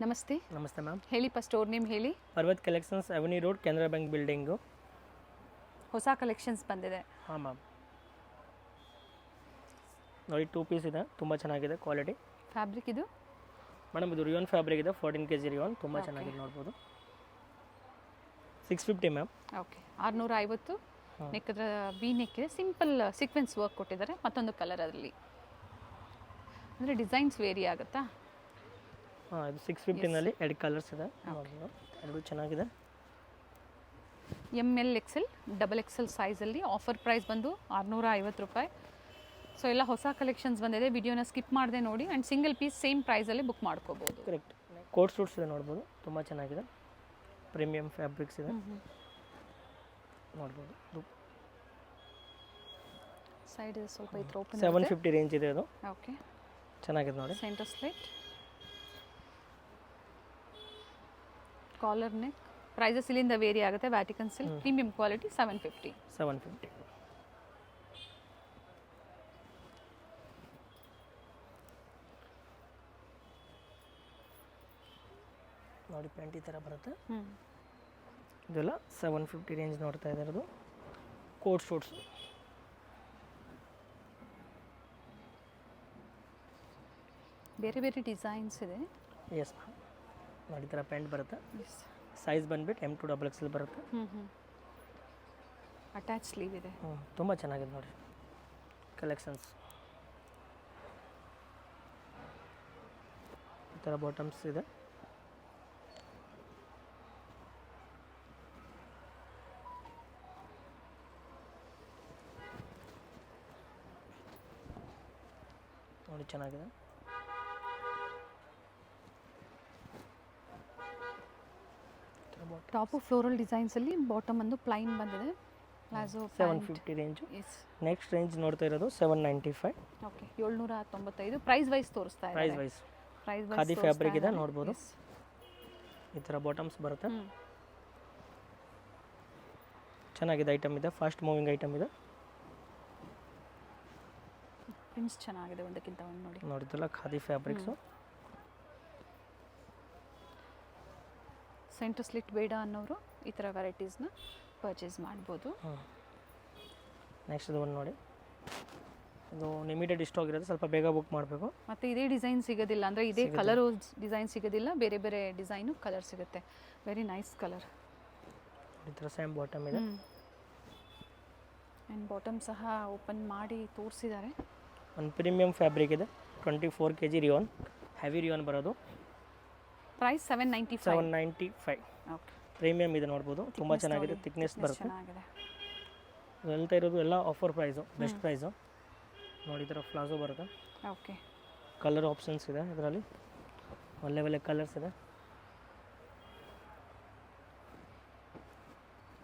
ನಮಸ್ತೆ. ನಮಸ್ತೆ ma'am. ಹೇಳಿಪ್ಪ store name ಹೇಳಿ. ಪರ್ವತ್ ಕಲೆಕ್ಷನ್ಸ್ ಅವನಿ ರೋಡ್ ಕೆನರಾ ಬ್ಯಾಂಕ್ ಬಿಲ್ಡಿಂಗು. ಹೊಸ ಕಲೆಕ್ಷನ್ಸ್ ಬಂದಿದೆ. ಹಾಂ ಮ್ಯಾಮ್, ನೋಡಿ 2 ಪೀಸ್ ಇದೆ, ತುಂಬ ಚೆನ್ನಾಗಿದೆ ಕ್ವಾಲಿಟಿ. ಫ್ಯಾಬ್ರಿಕ್ ಇದು ಮೇಡಮ್ ಇದು ರಿಯೋನ್ ಫ್ಯಾಬ್ರಿಕ್ ಇದೆ, 14 kg ರಿಯೋನ್, ತುಂಬ ಚೆನ್ನಾಗಿದೆ ನೋಡ್ಬೋದು. 650 ಮ್ಯಾಮ್. ಓಕೆ, 650. ನೆಕ್ಕದ್ರ ವಿ ನೆಕ್ ಇದೆ, ಸಿಂಪಲ್ ಸೀಕ್ವೆನ್ಸ್ ವರ್ಕ್ ಕೊಟ್ಟಿದ್ದಾರೆ. ಮತ್ತೊಂದು ಕಲರ್ ಅದರಲ್ಲಿ ಅಂದರೆ ಡಿಸೈನ್ಸ್ ವೇರಿ ಆಗುತ್ತಾ? ಹಾಂ, ಇದು 650ನಲ್ಲಿ 2 ಕಲರ್ಸ್ ಇದೆ, ಎರಡು ಚೆನ್ನಾಗಿದೆ. ML XL XXL ಸೈಜಲ್ಲಿ ಆಫರ್ ಪ್ರೈಸ್ ಬಂದು 650 ರೂಪಾಯಿ. ಸೊ ಎಲ್ಲ ಹೊಸ ಕಲೆಕ್ಷನ್ಸ್ ಬಂದಿದೆ, ವಿಡಿಯೋನ ಸ್ಕಿಪ್ ಮಾಡದೆ ನೋಡಿ. ಆ್ಯಂಡ್ ಸಿಂಗಲ್ ಪೀಸ್ ಸೇಮ್ ಪ್ರೈಸಲ್ಲಿ ಬುಕ್ ಮಾಡ್ಕೋಬೋದು. ಕರೆಕ್ಟ್. ಕೋಟ್ ಸೂಟ್ಸ್ ಇದೆ ನೋಡ್ಬೋದು, ತುಂಬ ಚೆನ್ನಾಗಿದೆ. ಪ್ರೀಮಿಯಂ ಫ್ಯಾಬ್ರಿಕ್ಸ್ ಇದೆ ನೋಡ್ಬೋದು. ಸೈಡ್ ಸ್ವಲ್ಪ ಇದ್ರ ಓಪನ್ 750 ರೇಂಜ್ ಇದೆ ಅದು. ಓಕೆ, ಚೆನ್ನಾಗಿದೆ ನೋಡಿ. Center slit, collar neck. Prices ಇಲ್ಲಿಂದ ವೇರಿ ಆಗುತ್ತೆ. Vatican silk premium quality 750. ನೋಡಿ ಪ್ಯಾಂಟ್ ಈ ಥರ ಬರುತ್ತೆ. ಇದೆಲ್ಲ 750 ರೇಂಜ್ ನೋಡ್ತಾ ಇರೋದು. ಕೋಟ್ ಶೂಟ್ಸ್ ಬೇರೆ ಬೇರೆ ಡಿಸೈನ್ಸ್ ಇದೆ. ಎಸ್ ಮ್ಯಾಮ್, ನೋಡಿ ಈ ಥರ ಪ್ಯಾಂಟ್ ಬರುತ್ತೆ. ಸೈಜ್ ಬಂದ್ಬಿಟ್ಟು M2 XXL ಬರುತ್ತೆ. ಅಟ್ಯಾಚ್ ಸ್ಲೀವ್ ಇದೆ. ತುಂಬ ಚೆನ್ನಾಗಿದೆ ನೋಡಿ ಕಲೆಕ್ಷನ್ಸ್. ಈ ಥರ ಬಾಟಮ್ಸ್ ಇದೆ. ನೋಡಿ ಚೆನ್ನಾಗಿದೆ. ಟಾಪು ಫ್ಲೋರಲ್ ಡಿಸೈನ್ಸಲ್ಲಿ, ಬಾಟಮ್ ಒಂದು ಪ್ಲೈನ್ ಬಂದಿದೆ. Palazzo 750 range. ನೆಕ್ಸ್ಟ್ ರೇಂಜ್ ನೋಡ್ತಾ ಇರೋದು 795. ಓಕೆ, 795. ಪ್ರೈಸ್ ವೈಸ್ ತೋರಿಸ್ತಾ ಇದೆ. Price wise price khadi fabric ಇದೆ ನೋಡ್ಬೋದು. ಈ ಥರ ಬಾಟಮ್ಸ್ ಬರುತ್ತೆ. ಚೆನ್ನಾಗಿದೆ ಐಟಮ್ ಇದೆ, ಫಾಸ್ಟ್ ಮೂವಿಂಗ್ ಐಟಮ್ ಇದೆ. ಪ್ರಿಂಟ್ಸ್ ಚೆನ್ನಾಗಿದೆ, ಒಂದಕ್ಕಿಂತ ಒಂದು ನೋಡಿ. ನೋಡಿದ್ರಲ್ಲ ಖಾದಿ ಫ್ಯಾಬ್ರಿಕ್ಸು. ಸೆಂಟರ್ ಸ್ಲಿಟ್ ಬೇಡ ಅನ್ನೋರು ಈ ಥರ ವೆರೈಟೀಸ್ನ ಪರ್ಚೇಸ್ ಮಾಡ್ಬೋದು. ನೆಕ್ಸ್ಟ್ ಇದು ಒಂದು ನೋಡಿ, ಇದು ಲಿಮಿಟೆಡ್ ಸ್ಟಾಕ್ ಇರೋದು, ಸ್ವಲ್ಪ ಬೇಗ ಬುಕ್ ಮಾಡಬೇಕು. ಮತ್ತು ಇದೇ ಡಿಸೈನ್ ಸಿಗೋದಿಲ್ಲ ಅಂದರೆ ಇದೇ ಕಲರು ಡಿಸೈನ್ ಸಿಗೋದಿಲ್ಲ, ಬೇರೆ ಬೇರೆ ಡಿಸೈನು ಕಲರ್ ಸಿಗುತ್ತೆ. Very nice colour. ಈ ಥರ ಸೇಮ್ ಬಾಟಮ್ ಇದೆ. ಆ್ಯಂಡ್ ಬಾಟಮ್ ಸಹ ಓಪನ್ ಮಾಡಿ ತೋರಿಸಿದ್ದಾರೆ. ಒಂದು ಪ್ರೀಮಿಯಂ ಫ್ಯಾಬ್ರಿಕ್ ಇದೆ, 24 kg ರಿಯೋನ್, ಹೆವಿ ರಿಯೋನ್ ಬರೋದು. ಪ್ರೈಸ್ 795. ಓಕೆ, ಪ್ರೀಮಿಯಂ ಇದೆ ನೋಡ್ಬೋದು, ತುಂಬ ಚೆನ್ನಾಗಿದೆ. ಥಿಕ್ನೆಸ್ ಬರುತ್ತೆ. ಚೆನ್ನಾಗಿದೆ. ಹೇಳ್ತಾ ಇರೋದು ಎಲ್ಲ ಆಫರ್ ಪ್ರೈಸು, ಬೆಸ್ಟ್ ಪ್ರೈಸು. ನೋಡಿ ಈ ಥರ ಪ್ಲಾಜೋ ಬರುತ್ತೆ. ಓಕೆ, ಕಲರ್ ಆಪ್ಷನ್ಸ್ ಇದೆ ಇದರಲ್ಲಿ, ಒಳ್ಳೆ ಒಳ್ಳೆ ಕಲರ್ಸ್ ಇದೆ.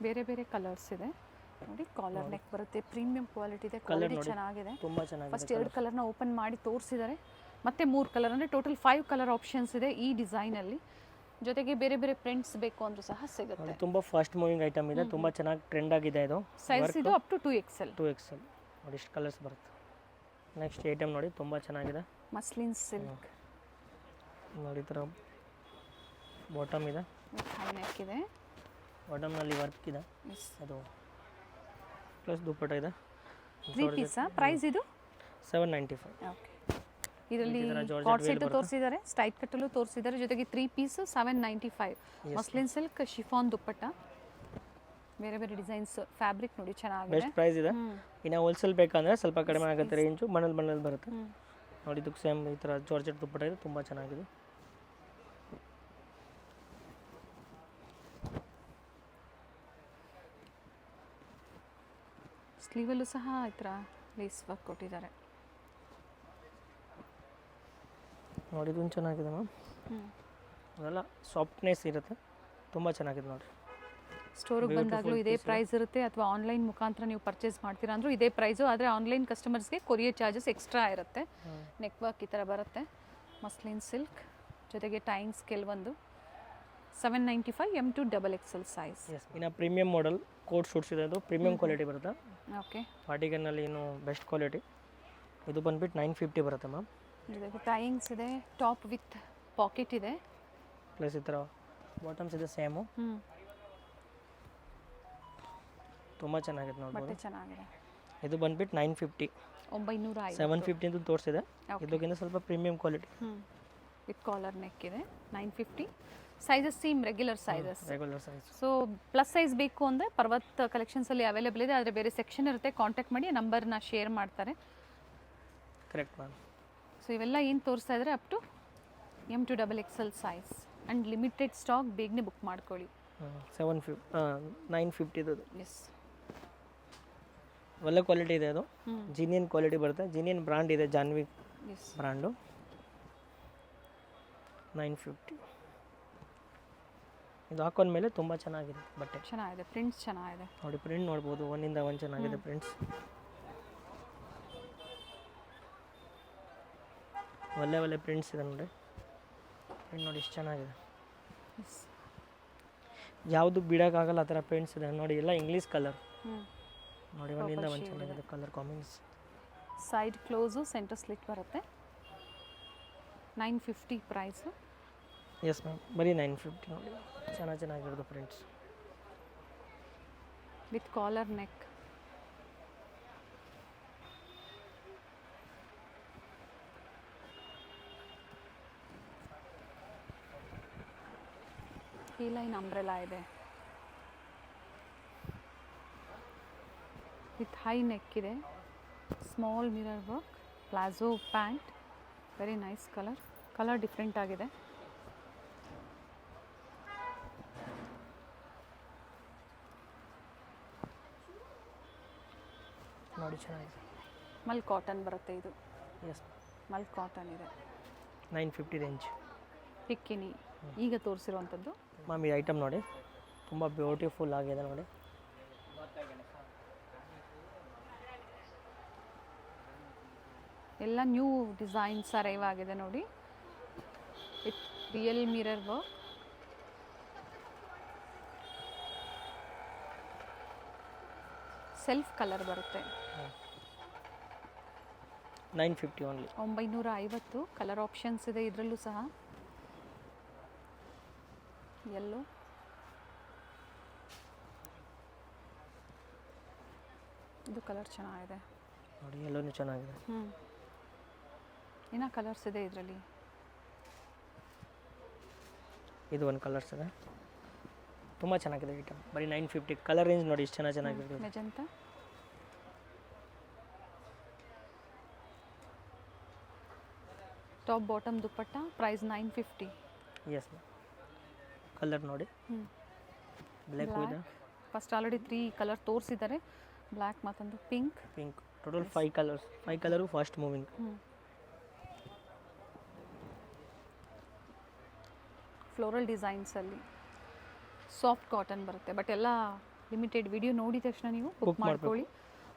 ಬೇರೆ ಬೇರೆ ಕಲರ್ಸ್ ಇದೆ ನೋಡಿ. ಕಾಲರ್ ನೆಕ್ ಬರುತ್ತೆ, ಪ್ರೀಮಿಯಂ ಕ್ವಾಲಿಟಿ ಇದೆ, ಕ್ವಾಲಿಟಿ ಚೆನ್ನಾಗಿದೆ, ತುಂಬ ಚೆನ್ನಾಗಿದೆ. ಫಸ್ಟ್ 2 ಕಲರ್ನ ಓಪನ್ ಮಾಡಿ ತೋರಿಸಿದ್ದಾರೆ, ಮತ್ತೆ 3 ಕಲರ್ ಅಂದರೆ ಟೋಟಲ್ 5 ಕಲರ್ ಆಪ್ಷನ್ಸ್ ಇದೆ ಈ ಡಿಸೈನಲ್ಲಿ. ಜೊತೆಗೆ ಬೇರೆ ಬೇರೆ ಪ್ರಿಂಟ್ಸ್ ಬೇಕು ಅಂದರೂ ಸಹ ಸಿಗುತ್ತೆ. ತುಂಬ ಫಾಸ್ಟ್ ಮೂವಿಂಗ್ ಐಟಮ್ ಇದೆ, ತುಂಬ ಚೆನ್ನಾಗಿ ಟ್ರೆಂಡ್ ಆಗಿದೆ ಇದು. ಸೈಜ್ ಇದು ಅಪ್ ಟು 2XL. ನೋಡಿ ಇಷ್ಟು ಕಲರ್ಸ್ ಬರುತ್ತೆ. ನೆಕ್ಸ್ಟ್ ಐಟಮ್ ನೋಡಿ, ತುಂಬ ಚೆನ್ನಾಗಿದೆ. ಮಸ್ಲಿನ್ ಸಿಲ್ಕ್ ನೋಡಿ, ಈ ಥರ ಬಾಟಮ್ ಇದೆ, ಹೈ ನೆಕ್ ಇದೆ, ಬಾಟಮ್ನಲ್ಲಿ ವರ್ಕ್ ಇದೆ. ಅದು ಪ್ಲಸ್ ದುಪ್ಪಟ್ಟ ಇದೆ. 3 ಪೀಸಾ? ಪ್ರೈಸ್ ಇದು 795. ಓಕೆ, ಇದರಲ್ಲಿ ಕಾರ್ಡ್ ಸೆಟ್ ತೋರಿಸಿದ್ದಾರೆ, ಸ್ಟೈಟ್ ಕಟ್ಟಲು ತೋರಿಸಿದ್ದಾರೆ, ಜೊತೆಗೆ 3 ಪೀಸ್ 795. ಮಸ್ಲಿನ್ ಸಿಲ್ಕ್ ಶಿಫಾನ್ ದುಪ್ಪಟ್ಟ, ಬೇರೆ ಬೇರೆ ಡಿಸೈನ್ಸ್. ಫ್ಯಾಬ್ರಿಕ್ ನೋಡಿ ಚೆನ್ನಾಗಿದೆ, ಬೆಸ್ಟ್ ಪ್ರೈಸ್ ಇದೆ. ಇನ್ನು ಹೋಲ್ಸೇಲ್ ಬೇಕಂದರೆ ಸ್ವಲ್ಪ ಕಡಿಮೆ ಆಗುತ್ತೆ ರೇಂಜು, ಮಣ್ಣಲ್ಲಿ ಬರುತ್ತೆ ನೋಡಿ. ಇದಕ್ಕೆ ಸೇಮ್ ಈ ಥರ ಜಾರ್ಜೆಟ್ ದುಪ್ಪಟ್ಟ ಇದೆ, ತುಂಬ ಚೆನ್ನಾಗಿದೆ. ಸ್ಲೀವಲ್ಲೂ ಸಹ ಈ ಥರ ಲೇಸ್ ವರ್ಕ್ ಕೊಟ್ಟಿದ್ದಾರೆ ನೋಡಿ. ಇದೊಂದು ಚೆನ್ನಾಗಿದೆ ಮ್ಯಾಮ್, ಅದೆಲ್ಲ ಸಾಫ್ಟ್ನೆಸ್ ಇರುತ್ತೆ, ತುಂಬ ಚೆನ್ನಾಗಿದೆ ನೋಡಿ. ಸ್ಟೋರಿಗೆ ಬಂದಾಗಲೂ ಇದೇ ಪ್ರೈಸ್ ಇರುತ್ತೆ, ಅಥವಾ ಆನ್ಲೈನ್ ಮುಖಾಂತರ ನೀವು ಪರ್ಚೇಸ್ ಮಾಡ್ತೀರಾ ಅಂದರೂ ಇದೇ ಪ್ರೈಸು. ಆದರೆ ಆನ್ಲೈನ್ ಕಸ್ಟಮರ್ಸ್ಗೆ ಕೊರಿಯರ್ ಚಾರ್ಜಸ್ ಎಕ್ಸ್ಟ್ರಾ ಇರುತ್ತೆ. ನೆಕ್ ವರ್ಕ್ ಈ ಥರ ಬರುತ್ತೆ, ಮಸ್ಲಿನ್ ಸಿಲ್ಕ್, ಜೊತೆಗೆ ಟೈಂಗ್ಸ್ ಕೆಲವೊಂದು. 795 M2 XXL ಸೈಜ್. ಇನ್ನು ಪ್ರೀಮಿಯಂ ಮಾಡೆಲ್ ಕೋಟ್ ಶೂಟ್ಸ್ ಇದೆ, ಅದು ಪ್ರೀಮಿಯಂ ಕ್ವಾಲಿಟಿ ಬರುತ್ತೆ. ಓಕೆ, ಪಾರ್ಟಿಗನ್ನಲ್ಲಿ ಇನ್ನು ಬೆಸ್ಟ್ ಕ್ವಾಲಿಟಿ. ಇದು ಬಂದ್ಬಿಟ್ಟು 950 ಬರುತ್ತೆ ಮ್ಯಾಮ್. ಇದಕ್ಕೆ ಟೈಯಿಂಗ್ಸ್ ಇದೆ, ಟಾಪ್ ವಿತ್ ಪಾಕೆಟ್ ಇದೆ. ಪ್ಲಸ್ ಈ ಥರ ಬಾಟಮ್ಸ್ ಇದೆ ಸೇಮು, ಹ್ಞೂ ತುಂಬ ಚೆನ್ನಾಗಿದೆ ನೋಡ್ಬೋದು. ಬಟ್ಟೆ ಚೆನ್ನಾಗಿದೆ. ಇದು ಬಂದ್ಬಿಟ್ಟು 950, 950. 750 ಅಂತ ತೋರಿಸಿದೆ. ಇದಕ್ಕಿಂತ ಸ್ವಲ್ಪ premium quality. With collar neck ಇದೆ. 950. Sizes same regular sizes. Regular size. So plus size ಬೇಕು ಅಂದರೆ ಪರ್ವತ್ ಕಲೆಕ್ಷನ್ಸಲ್ಲಿ ಅವೈಲೇಬಲ್ ಇದೆ. ಆದರೆ ಬೇರೆ ಸೆಕ್ಷನ್ ಇರುತ್ತೆ, ಕಾಂಟ್ಯಾಕ್ಟ್ ಮಾಡಿ, ನಂಬರ್ನ ಶೇರ್ ಮಾಡ್ತಾರೆ. Correct ma'am. ಸೊ ಇವೆಲ್ಲ ಏನು ತೋರಿಸ್ತಾ ಇದ್ದಾರೆ up to M to XXL size and limited stock, ಬೇಗನೆ ಬುಕ್ ಮಾಡ್ಕೊಳ್ಳಿ. 950 ಇದು. ಎಸ್, ಒಳ್ಳೆ ಕ್ವಾಲಿಟಿ ಇದೆ. ಅದು ಜಿನಿಯನ್ ಕ್ವಾಲಿಟಿ ಬರುತ್ತೆ. ಜಿನಿಯನ್ ಬ್ರ್ಯಾಂಡ್ ಇದೆ, ಜಾನ್ವಿ ಎಸ್ ಬ್ರ್ಯಾಂಡು. 950 ಇದು ಹಾಕೊಂಡ್ಮೇಲೆ ತುಂಬ ಚೆನ್ನಾಗಿದೆ ಬಟ್ಟೆ. ಚೆನ್ನಾಗಿದೆ, ಪ್ರಿಂಟ್ಸ್ ಚೆನ್ನಾಗಿದೆ ನೋಡಿ. ಪ್ರಿಂಟ್ ನೋಡ್ಬೋದು, ಒಂದಿಂದ ಒಂದು ಚೆನ್ನಾಗಿದೆ ಪ್ರಿಂಟ್ಸ್. ಒಳ್ಳೆ ಪ್ರಿಂಟ್ಸ್ ಇದೆ ನೋಡಿ. ಪ್ರಿಂಟ್ ನೋಡಿ ಎಷ್ಟು ಚೆನ್ನಾಗಿದೆ, ಯಾವುದು ಬಿಡೋಕ್ಕಾಗಲ್ಲ ಆ ಥರ ಪ್ರಿಂಟ್ಸ್ ಇದೆ ನೋಡಿ. ಎಲ್ಲ ಇಂಗ್ಲೀಷ್ ಕಲರ್ ನೋಡಿ, ಒಂದಿಂದ ಒಂದು ಚೆನ್ನಾಗಿದೆ colour combination. Side close, centre slit ಬರುತ್ತೆ. 950 ಪ್ರೈಸು. ಎಸ್ ಮ್ಯಾಮ್, ಬರೀ 950 ನೋಡಿ. ಚೆನ್ನಾಗಿರೋದು ಪ್ರಿಂಟ್ಸ್ ವಿತ್ ಕಾಲರ್ ನೆಕ್. ಈ ಲೈನ್ ಅಂಬ್ರೆಲಾ ಇದೆ ವಿತ್ ಹೈ ನೆಕ್ ಇದೆ. Small mirror work, palazzo pant, very nice colour different ಆಗಿದೆ. ನೋಡಿ ಚೆನ್ನಾಗಿದೆ. ಮಲ್ ಕಾಟನ್ ಬರುತ್ತೆ ಇದು. ಎಸ್, ಮಲ್ ಕಾಟನ್ ಇದೆ. 950 ರೇಂಜ್. ಪಿಕ್ಕಿನಿ ಈಗ ತೋರಿಸಿರುವಂಥದ್ದು. ಮ್ಯಾಮ್ ಈ ಐಟಮ್ ನೋಡಿ, ತುಂಬ ಬ್ಯೂಟಿಫುಲ್ ಆಗಿದೆ ನೋಡಿ. ಎಲ್ಲ ನ್ಯೂ ಡಿಸೈನ್ಸ್ ಅರೈವ್ ಆಗಿದೆ ನೋಡಿ. With real mirror work. Self colour ಬರುತ್ತೆ. 950 ಓನ್ಲಿ. 950. ಕಲರ್ ಆಪ್ಷನ್ಸ್ ಇದೆ ಇದರಲ್ಲೂ ಸಹ. ಯೆಲ್ಲೋ, ಇದು ಕಲರ್ ಚೆನ್ನಾಗಿದೆ ನೋಡಿ. ಎಲ್ಲನೂ ಚೆನ್ನಾಗಿದೆ. ಏನೋ ಕಲರ್ಸ್ ಇದೆ ಇದರಲ್ಲಿ. ಇದು ಒಂದು ಕಲರ್ಸ್ ಇದೆ, ತುಂಬ ಚೆನ್ನಾಗಿದೆ ಐಟಮ್. ಬರೀ 950. ಕಲರ್ ರೇಂಜ್ ನೋಡಿ ಎಷ್ಟು ಚೆನ್ನಾಗಿದೆ. Magenta, top bottom dupatta, price 950. Yes ma'am. Colour ನೋಡಿ, ಬ್ಲ್ಯಾಕ್ ಇದೆ. ಫಸ್ಟ್ ಆಲ್ರೆಡಿ 3 ಕಲರ್ ತೋರಿಸಿದ್ದಾರೆ. ಬ್ಲ್ಯಾಕ್ ಮತ್ತೊಂದು pink. Total 5 colours. 5 colour fast moving. Floral ಡಿಸೈನ್ಸಲ್ಲಿ ಸಾಫ್ಟ್ ಕಾಟನ್ ಬರುತ್ತೆ. ಬಟ್ ಎಲ್ಲ ಲಿಮಿಟೆಡ್. ವಿಡಿಯೋ ನೋಡಿದ ತಕ್ಷಣ ನೀವು ಬುಕ್ ಮಾಡ್ಕೊಳ್ಳಿ.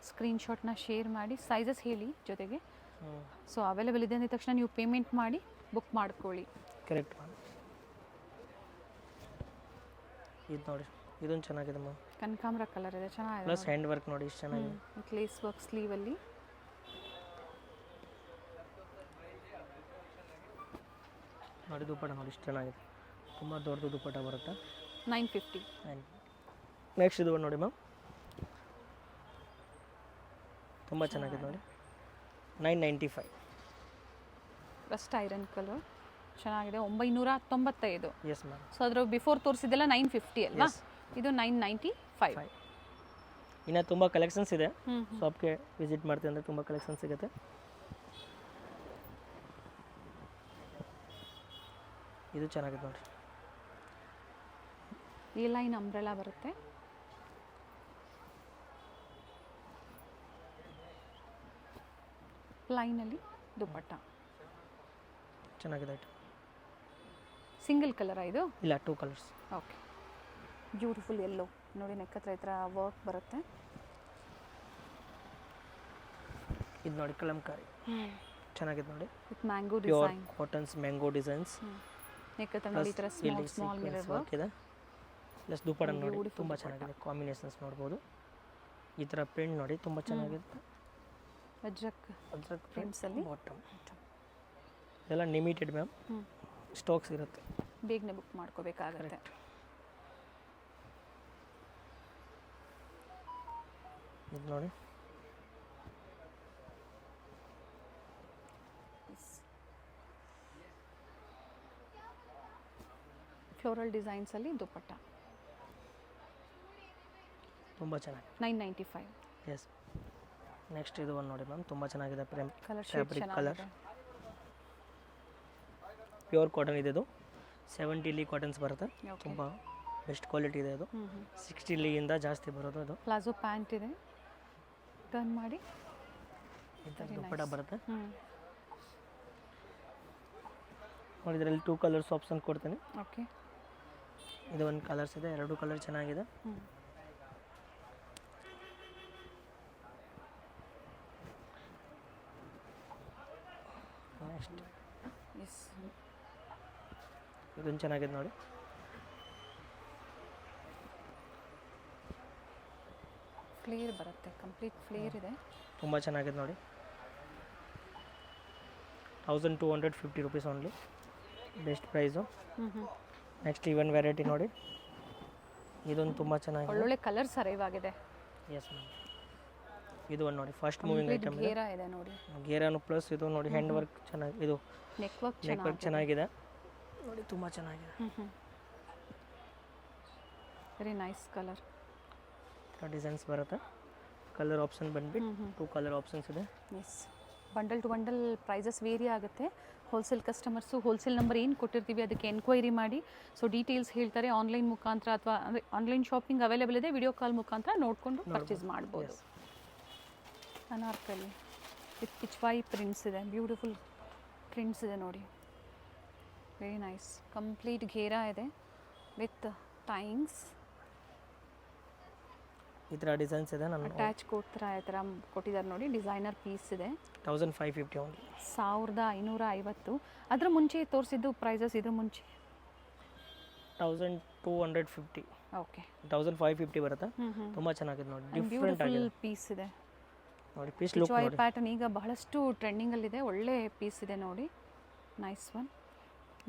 ಸ್ಕ್ರೀನ್ಶಾಟ್ನ ಶೇರ್ ಮಾಡಿ, ಸೈಜಸ್ ಹೇಳಿ ಜೊತೆಗೆ. ಸೊ ಅವೈಲೇಬಲ್ ಇದೆ ಅಂದ ತಕ್ಷಣ ನೀವು ಪೇಮೆಂಟ್ ಮಾಡಿ ಬುಕ್ ಮಾಡ್ಕೊಳ್ಳಿ. Correct ma'am. ಇದು ನೋಡಿ, ಇದೊಂದು ಚೆನ್ನಾಗಿದೆ ಮ್ಯಾಮ್. ಕನಕಾಂಬರ ಕಲರ್ ಇದೆ, ಚೆನ್ನಾಗಿದೆ. ಪ್ಲಸ್ ಹ್ಯಾಂಡ್ ವರ್ಕ್ ನೋಡಿ ಎಷ್ಟು ಚೆನ್ನಾಗಿದೆ. ವಿತ್ ಲೇಸ್ ವರ್ಕ್ ಸ್ಲೀವಲ್ಲಿ. ನೋಡಿ ದುಪ್ಪಟ್ಟ ನೋಡಿ ಎಷ್ಟು ಚೆನ್ನಾಗಿದೆ. ತುಂಬ ದೊಡ್ಡದು ದುಪ್ಪಟ್ಟ ಬರುತ್ತೆ. 950. ನೆಕ್ಸ್ಟ್ ಇದು ನೋಡಿ ಮ್ಯಾಮ್, ತುಂಬ ಚೆನ್ನಾಗಿದೆ ನೋಡಿ. 995. ಫಸ್ಟ್ ಐರನ್ ಕಲರ್ ಚೆನ್ನಾಗಿದೆ. 995. Yes ma'am. ಸೊ ಅದರ ಬಿಫೋರ್ ತೋರಿಸಿದ್ದೆಲ್ಲ 950 ಅಲ್ವಾ? ಇದು 995. ಇನ್ನು ತುಂಬ ಕಲೆಕ್ಷನ್ಸ್ ಇದೆ. ಶಾಪ್ಗೆ ವಿಸಿಟ್ ಮಾಡ್ತೀವಿ ಅಂದರೆ ತುಂಬ ಕಲೆಕ್ಷನ್ ಸಿಗುತ್ತೆ. ಇದು ಚೆನ್ನಾಗಿದೆ ನೋಡಿ. ಈ ಲೈನ್ ಅಂಬ್ರೆಲಾ ಬರುತ್ತೆ. ಲೈನಲ್ಲಿ ದುಪ್ಪಟ್ಟ ಚೆನ್ನಾಗಿದೆ ಐಟಮ್. ಸಿಂಗಲ್ ಕಲರಾ ಇದು? ಇಲ್ಲ, 2 ಕಲರ್ಸ್. ಓಕೆ, ಬ್ಯೂಟಿಫುಲ್ ಯೆಲ್ಲೋ ನೋಡಿ. ನೆಕ್ ಹತ್ರ ಈ ಥರ ವರ್ಕ್ ಬರುತ್ತೆ. ಇದು ನೋಡಿ ಕಲಂಕಾರಿ, ಚೆನ್ನಾಗಿದೆ ನೋಡಿ. With mango pure design. Cottons mango designs. Neck ಹತ್ರ ನೋಡಿ ಈ ಥರ ಸ್ಮಾಲ್ ಮಿರರ್ ವರ್ಕ್ ಇದೆ. ಪ್ಲಸ್ ದುಪ್ಪಟ್ಟ ನೋಡಿ ತುಂಬ ಚೆನ್ನಾಗಿದೆ. ಕಾಂಬಿನೇಷನ್ಸ್ ನೋಡ್ಬೋದು. ಈ ಥರ ಪ್ರಿಂಟ್ ನೋಡಿ ತುಂಬ ಚೆನ್ನಾಗಿದೆ. ಅಜ್ರಕ್ ಪ್ರಿಂಟ್ಸಲ್ಲಿ ಬಾಟಮ್. ಇದೆಲ್ಲ ಲಿಮಿಟೆಡ್ ಮ್ಯಾಮ್, ಸ್ಟಾಕ್ಸ್ ಇರುತ್ತೆ. ಬೇಗನೆ ಬುಕ್ ಮಾಡ್ಕೋಬೇಕಾಗತ್ತೆ. ಇದು ನೋಡಿ ಫ್ಲೋರಲ್ ಡಿಸೈನ್ಸಲ್ಲಿ ದುಪ್ಪಟ್ಟ ತುಂಬ ಚೆನ್ನಾಗಿ 995. ಎಸ್. ನೆಕ್ಸ್ಟ್ ಇದು ಒಂದು ನೋಡಿ ಮ್ಯಾಮ್, ತುಂಬ ಚೆನ್ನಾಗಿದೆ. Colour fabric colour pure cotton ಇದೆ ಇದು. 70 ಲೀ ಕಾಟನ್ಸ್ ಬರುತ್ತೆ. ತುಂಬ ಬೆಸ್ಟ್ ಕ್ವಾಲಿಟಿ ಇದೆ ಇದು. 60 ಲೀಯಿಂದ ಜಾಸ್ತಿ ಬರೋದು ಇದು. ಪ್ಲಾಜೋ ಪ್ಯಾಂಟ್ ಇದೆ, ಟರ್ನ್ ಮಾಡಿ ಈ ಥರ ದುಪ್ಪಟ್ಟ ಬರುತ್ತೆ ನೋಡಿ. ಇದರಲ್ಲಿ 2 ಕಲರ್ಸ್ ಆಪ್ಷನ್ ಕೊಡ್ತೀನಿ. ಓಕೆ, ಇದು ಒಂದು ಕಲರ್ಸ್ ಇದೆ, 2 ಕಲರ್ ಚೆನ್ನಾಗಿದೆ. ನೆಕ್ಸ್ಟ್ ಎಸ್, ಇದೊಂದು ಚೆನ್ನಾಗಿದೆ ನೋಡಿ. ಫ್ಲೇರ್ ಬರುತ್ತೆ, ಕಂಪ್ಲೀಟ್ ಫ್ಲೇರ್ ಇದೆ. ತುಂಬ ಚೆನ್ನಾಗಿದೆ ನೋಡಿ. 1250 rupees only, best price. Next even variety ನೋಡಿ, ಇದೊಂದು ತುಂಬ ಚೆನ್ನಾಗಿದೆ. ಒಳ್ಳೊಳ್ಳೆ ಕಲರ್ಸ್ ಅರೈವ್ ಆಗಿದೆ. ಎಸ್ ಮ್ಯಾಮ್, ಇದು ಒಂದು ನೋಡಿ ಫಸ್ಟ್ ಮೂವಿಂಗ್ ಐಟಮ್ ಇದೆ. ಗೇರಾ ಇದೆ ನೋಡಿ, ಗೇರಾನು ಪ್ಲಸ್ ಇದು ನೋಡಿ ಹ್ಯಾಂಡ್ ವರ್ಕ್ ಚೆನ್ನಾಗಿ, ಇದು ನೆಕ್ ವರ್ಕ್ ಚೆನ್ನಾಗಿದೆ ನೋಡಿ, ತುಂಬ ಚೆನ್ನಾಗಿದೆ. Very nice colour. ಡಿಸೈನ್ಸ್ ಬರುತ್ತೆ. ಕಲರ್ ಆಪ್ಷನ್ ಬಂದ್ಬಿಟ್ಟು 2 ಕಲರ್ ಆಪ್ಷನ್ಸ್ ಇದೆ. Yes, bundle to bundle prices vary ಆಗುತ್ತೆ. ಹೋಲ್ಸೇಲ್ ಕಸ್ಟಮರ್ಸು ಹೋಲ್ಸೇಲ್ ನಂಬರ್ ಏನು ಕೊಟ್ಟಿರ್ತೀವಿ ಅದಕ್ಕೆ ಎನ್ಕ್ವೈರಿ ಮಾಡಿ, ಸೊ ಡೀಟೇಲ್ಸ್ ಹೇಳ್ತಾರೆ. ಆನ್ಲೈನ್ ಮುಖಾಂತರ ಅಥವಾ ಅಂದರೆ ಆನ್ಲೈನ್ ಶಾಪಿಂಗ್ ಅವೈಲೇಬಲ್ ಇದೆ, ವಿಡಿಯೋ ಕಾಲ್ ಮುಖಾಂತರ ನೋಡಿಕೊಂಡು ಪರ್ಚೇಸ್ ಮಾಡ್ಬೋದು. ಅನಾರ್ಕಲಿ ವಿತ್ ಪಿಚ್ವಾಯಿ ಪ್ರಿಂಟ್ಸ್ ಇದೆ, ಬ್ಯೂಟಿಫುಲ್ ಪ್ರಿಂಟ್ಸ್ ಇದೆ ನೋಡಿ, ವೆರಿ ನೈಸ್. ಕಂಪ್ಲೀಟ್ ಘೇರಾ ಇದೆ ವಿತ್ ಟೈಂಗ್ಸ್. ಈ ಥರ ಡಿಸೈನ್ಸ್ ಇದೆ. ನಾನು ಅಟ್ಯಾಚ್ ಕೋಟ್ ಥರ ಈ ಥರ ಕೊಟ್ಟಿದ್ದಾರೆ ನೋಡಿ, ಡಿಸೈನರ್ ಪೀಸ್ ಇದೆ. 1550 ಓನ್ಲಿ, 1550. ಅದರ ಮುಂಚೆ ತೋರಿಸಿದ್ದು ಪ್ರೈಸಸ್, ಇದ್ರ ಮುಂಚೆ 1250. ಓಕೆ, 1550 ಬರುತ್ತೆ. ತುಂಬ ಚೆನ್ನಾಗಿದೆ ನೋಡಿ, ಡಿಫ್ರೆಂಟ್ ಆಗಿದೆ ಪೀಸ್ ಇದೆ ನೋಡಿ. ಪೀಸ್ ಲುಕ್ ನೋಡಿ, ಪ್ಯಾಟರ್ನ್ ಈಗ ಬಹಳಷ್ಟು ಟ್ರೆಂಡಿಂಗಲ್ಲಿದೆ. ಒಳ್ಳೆ ಪೀಸ್ ಇದೆ ನೋಡಿ, ನೈಸ್ ಒನ್.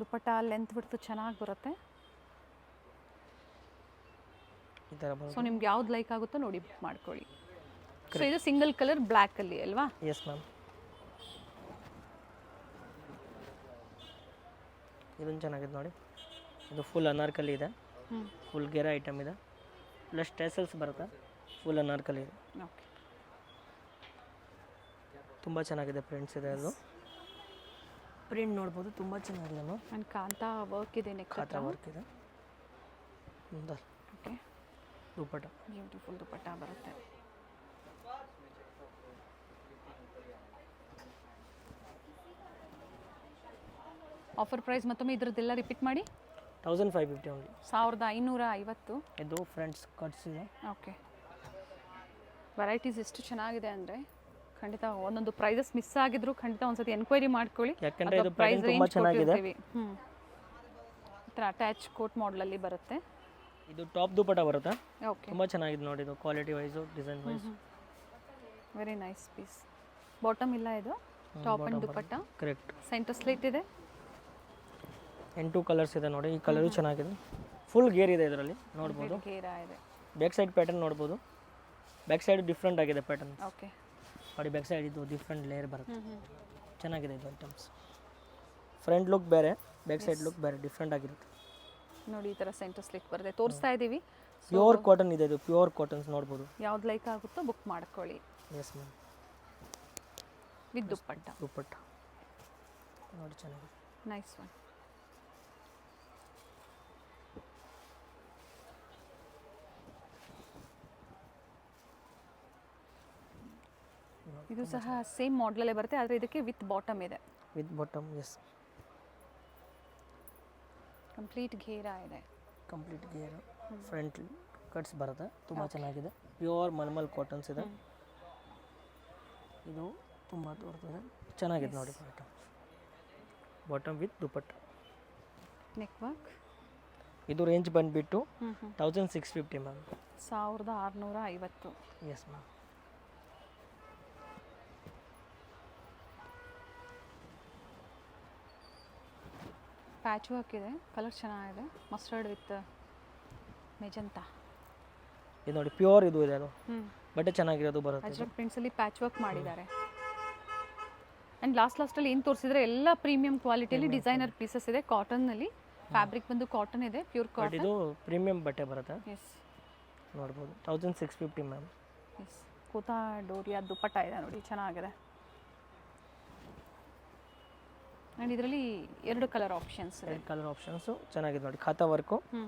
ದುಪ್ಪಟ್ಟ ಲೆಂತ್ ಬಿಡ್ತು ಚೆನ್ನಾಗಿ ಬರುತ್ತೆ. ಈ ಥರ ಬರುತ್ತೆ. ಸೊ ನಿಮ್ಗೆ ಯಾವ್ದು ಲೈಕ್ ಆಗುತ್ತೋ ನೋಡಿ ಬುಕ್ ಮಾಡ್ಕೊಳ್ಳಿ. ಸೊ ಇದು ಸಿಂಗಲ್ ಕಲರ್ ಬ್ಲ್ಯಾಕಲ್ಲಿ ಅಲ್ವಾ? Yes ma'am. ಇದೊಂದು ಚೆನ್ನಾಗಿದೆ ನೋಡಿ, ಇದು ಫುಲ್ ಅನಾರ್ಕಲಿ ಇದೆ, ಫುಲ್ ಗೆರೆ ಐಟಮ್ ಇದೆ, ಪ್ಲಸ್ ಟೆಸಲ್ಸ್ ಬರುತ್ತೆ, ಫುಲ್ ಅನಾರ್ಕಲಿ ಇದೆ. ಓಕೆ, ತುಂಬ ಚೆನ್ನಾಗಿದೆ. ಪ್ರಿಂಟ್ಸ್ ಇದೆ, ಅದು ಪ್ರಿಂಟ್ ನೋಡ್ಬೋದು, ತುಂಬ ಚೆನ್ನಾಗಿದೆ ಮ್ಯಾಮ್. ಆ್ಯಂಡ್ ಕಾಂತಾ ವರ್ಕ್ ಇದೆ, ನೆಕ್ ಖಾತಾ ವರ್ಕ್ ಇದೆ. ಓಕೆ, ದುಪ್ಪಟ್ಟ ಬ್ಯೂಟಿಫುಲ್ ದುಪ್ಪಟ್ಟ ಬರುತ್ತೆ. ಆಫರ್ ಪ್ರೈಸ್ ಮತ್ತೊಮ್ಮೆ ಇದ್ರದ್ದೆಲ್ಲ ರಿಪೀಟ್ ಮಾಡಿ. 1550 ಓನ್ಲಿ, 1550. ಇದು ಫ್ರೆಂಡ್ಸ್ ಕಟ್ಸ್ ಇದೆ. ಓಕೆ, ವೆರೈಟೀಸ್ ಎಷ್ಟು ಚೆನ್ನಾಗಿದೆ ಅಂದರೆ ಖಂಡಿತ ಒಂದೊಂದು ಪ್ರೈಸಸ್ ಮಿಸ್ ಆಗಿದ್ರು ಖಂಡಿತ ಒಂದ್ಸತಿ ಎನ್ಕ್ವೈರಿ ಮಾಡ್ಕೊಳ್ಳಿ. ಯಾಕಂದರೆ ಇದು ಪ್ರೈಸ್ ತುಂಬ ಚೆನ್ನಾಗಿದೆ. ಈ ಥರ ಅಟ್ಯಾಚ್ ಕೋಟ್ ಮಾಡಲಲ್ಲಿ ಬರುತ್ತೆ. ಇದು ಟಾಪ್ ದುಪ್ಪಟ್ಟ ಬರುತ್ತೆ, ಓಕೆ, ತುಂಬ ಚೆನ್ನಾಗಿದೆ ನೋಡಿ. ಇದು quality wise, design wise very nice piece. Bottom ಇಲ್ಲ, ಇದು top and dupatta. Correct. Center slit ಇದೆ. 2 ಕಲರ್ಸ್ ಇದೆ ನೋಡಿ, ಈ ಕಲರು ಚೆನ್ನಾಗಿದೆ. ಫುಲ್ ಗೇರ್ ಇದೆ ಇದರಲ್ಲಿ ನೋಡ್ಬೋದು. ಗೇರಾ ಇದೆ. ಬ್ಯಾಕ್ ಸೈಡ್ ಪ್ಯಾಟರ್ನ್ ನೋಡ್ಬೋದು, ಬ್ಯಾಕ್ ಸೈಡ್ ಡಿಫ್ರೆಂಟ್ ಆಗಿದೆ ಪ್ಯಾಟರ್ನ್ ಓಕೆ ನೋಡಿ. ಬ್ಯಾಕ್ ಸೈಡ್ ಇದು ಡಿಫ್ರೆಂಟ್ ಲೇಯರ್ ಬರುತ್ತೆ, ಚೆನ್ನಾಗಿದೆ ಇದು ಐಟಮ್ಸ್. ಫ್ರಂಟ್ ಲುಕ್ ಬೇರೆ, ಬ್ಯಾಕ್ ಸೈಡ್ ಲುಕ್ ಬೇರೆ, ಡಿಫ್ರೆಂಟ್ ಆಗಿರುತ್ತೆ ನೋಡಿ. ಈ ಥರ ಸೆಂಟರ್ ಸ್ಲಿಟ್ ಬರುತ್ತೆ, ತೋರಿಸ್ತಾ ಇದ್ದೀವಿ. ಪ್ಯೂರ್ ಕಾಟನ್ ಇದೆ, ಇದು ಪ್ಯೂರ್ ಕಾಟನ್ಸ್ ನೋಡ್ಬೋದು. ಯಾವ್ದು ಲೈಕ್ ಆಗುತ್ತೋ ಬುಕ್ ಮಾಡ್ಕೊಳ್ಳಿ. ಎಸ್ ಮ್ಯಾಮ್, ವಿತ್ ದುಪ್ಪಟ್ಟ. ದುಪ್ಪಟ್ಟ ನೋಡಿ, ಚೆನ್ನಾಗಿದೆ, ನೈಸ್ ಒನ್. ಇದು ಸಹ ಸೇಮ್ ಮಾಡಲಲ್ಲೇ ಬರುತ್ತೆ, ಆದರೆ ಇದಕ್ಕೆ ವಿತ್ ಬಾಟಮ್ ಇದೆ. With bottom, yes. ಕಂಪ್ಲೀಟ್ ಘೇರಾ ಇದೆ, ಕಂಪ್ಲೀಟ್ ಗೇರ್. ಫ್ರಂಟ್ ಕಟ್ಸ್ ಬರುತ್ತೆ, ತುಂಬ ಚೆನ್ನಾಗಿದೆ. ಪ್ಯೂರ್ ಮಲ್ಮಲ್ ಕಾಟನ್ಸ್ ಇದೆ. ಇದು ತುಂಬ ತೋರ್ತದೆ, ಚೆನ್ನಾಗಿದೆ ನೋಡಿ item. Bottom with dupatta. Neck work. ಇದು ರೇಂಜ್ ಬಂದುಬಿಟ್ಟು 1650 ma'am. 1650. Yes ma'am. Patch work ಇದೆ, ಕಲರ್ ಚೆನ್ನಾಗಿದೆ, ಮಸ್ಟರ್ಡ್ ವಿತ್ ಮೆಜಂತಾ. ಇದು ನೋಡಿ ಪ್ಯೂರ್ ಇದು ಇದೆ, ಅದು ಹ್ಞೂ ಬಟ್ಟೆ ಚೆನ್ನಾಗಿರೋದು ಬರುತ್ತೆ. ಅಜ್ರಕ್ ಪ್ರಿಂಟ್ಸಲ್ಲಿ ಪ್ಯಾಚ್ ವರ್ಕ್ ಮಾಡಿದ್ದಾರೆ. ಆ್ಯಂಡ್ ಲಾಸ್ಟಲ್ಲಿ ಏನು ತೋರಿಸಿದ್ರೆ ಎಲ್ಲ ಪ್ರೀಮಿಯಂ ಕ್ವಾಲಿಟಿಯಲ್ಲಿ ಡಿಸೈನರ್ ಪೀಸಸ್ ಇದೆ. ಕಾಟನ್ನಲ್ಲಿ ಫ್ಯಾಬ್ರಿಕ್ ಬಂದು ಕಾಟನ್ ಇದೆ, ಪ್ಯೂರ್ ಬಟ್ ಕಾಟನ್. ಇದು ಪ್ರೀಮಿಯಂ ಬಟ್ಟೆ ಬರುತ್ತೆ, ಎಸ್ ನೋಡ್ಬೋದು. 1650 ಮ್ಯಾಮ್. ಎಸ್ ಕೂತಾ ಡೋರಿಯಾ ದುಪ್ಪಟ್ಟ ಇದೆ ನೋಡಿ, ಚೆನ್ನಾಗಿದೆ. ಆ್ಯಂಡ್ ಇದರಲ್ಲಿ 2 ಕಲರ್ ಆಪ್ಷನ್ಸ್ ಇದೆ. ಕಲರ್ ಆಪ್ಷನ್ಸು ಚೆನ್ನಾಗಿದೆ ನೋಡಿ. ಖಾತಾ ವರ್ಕು ಹ್ಞೂ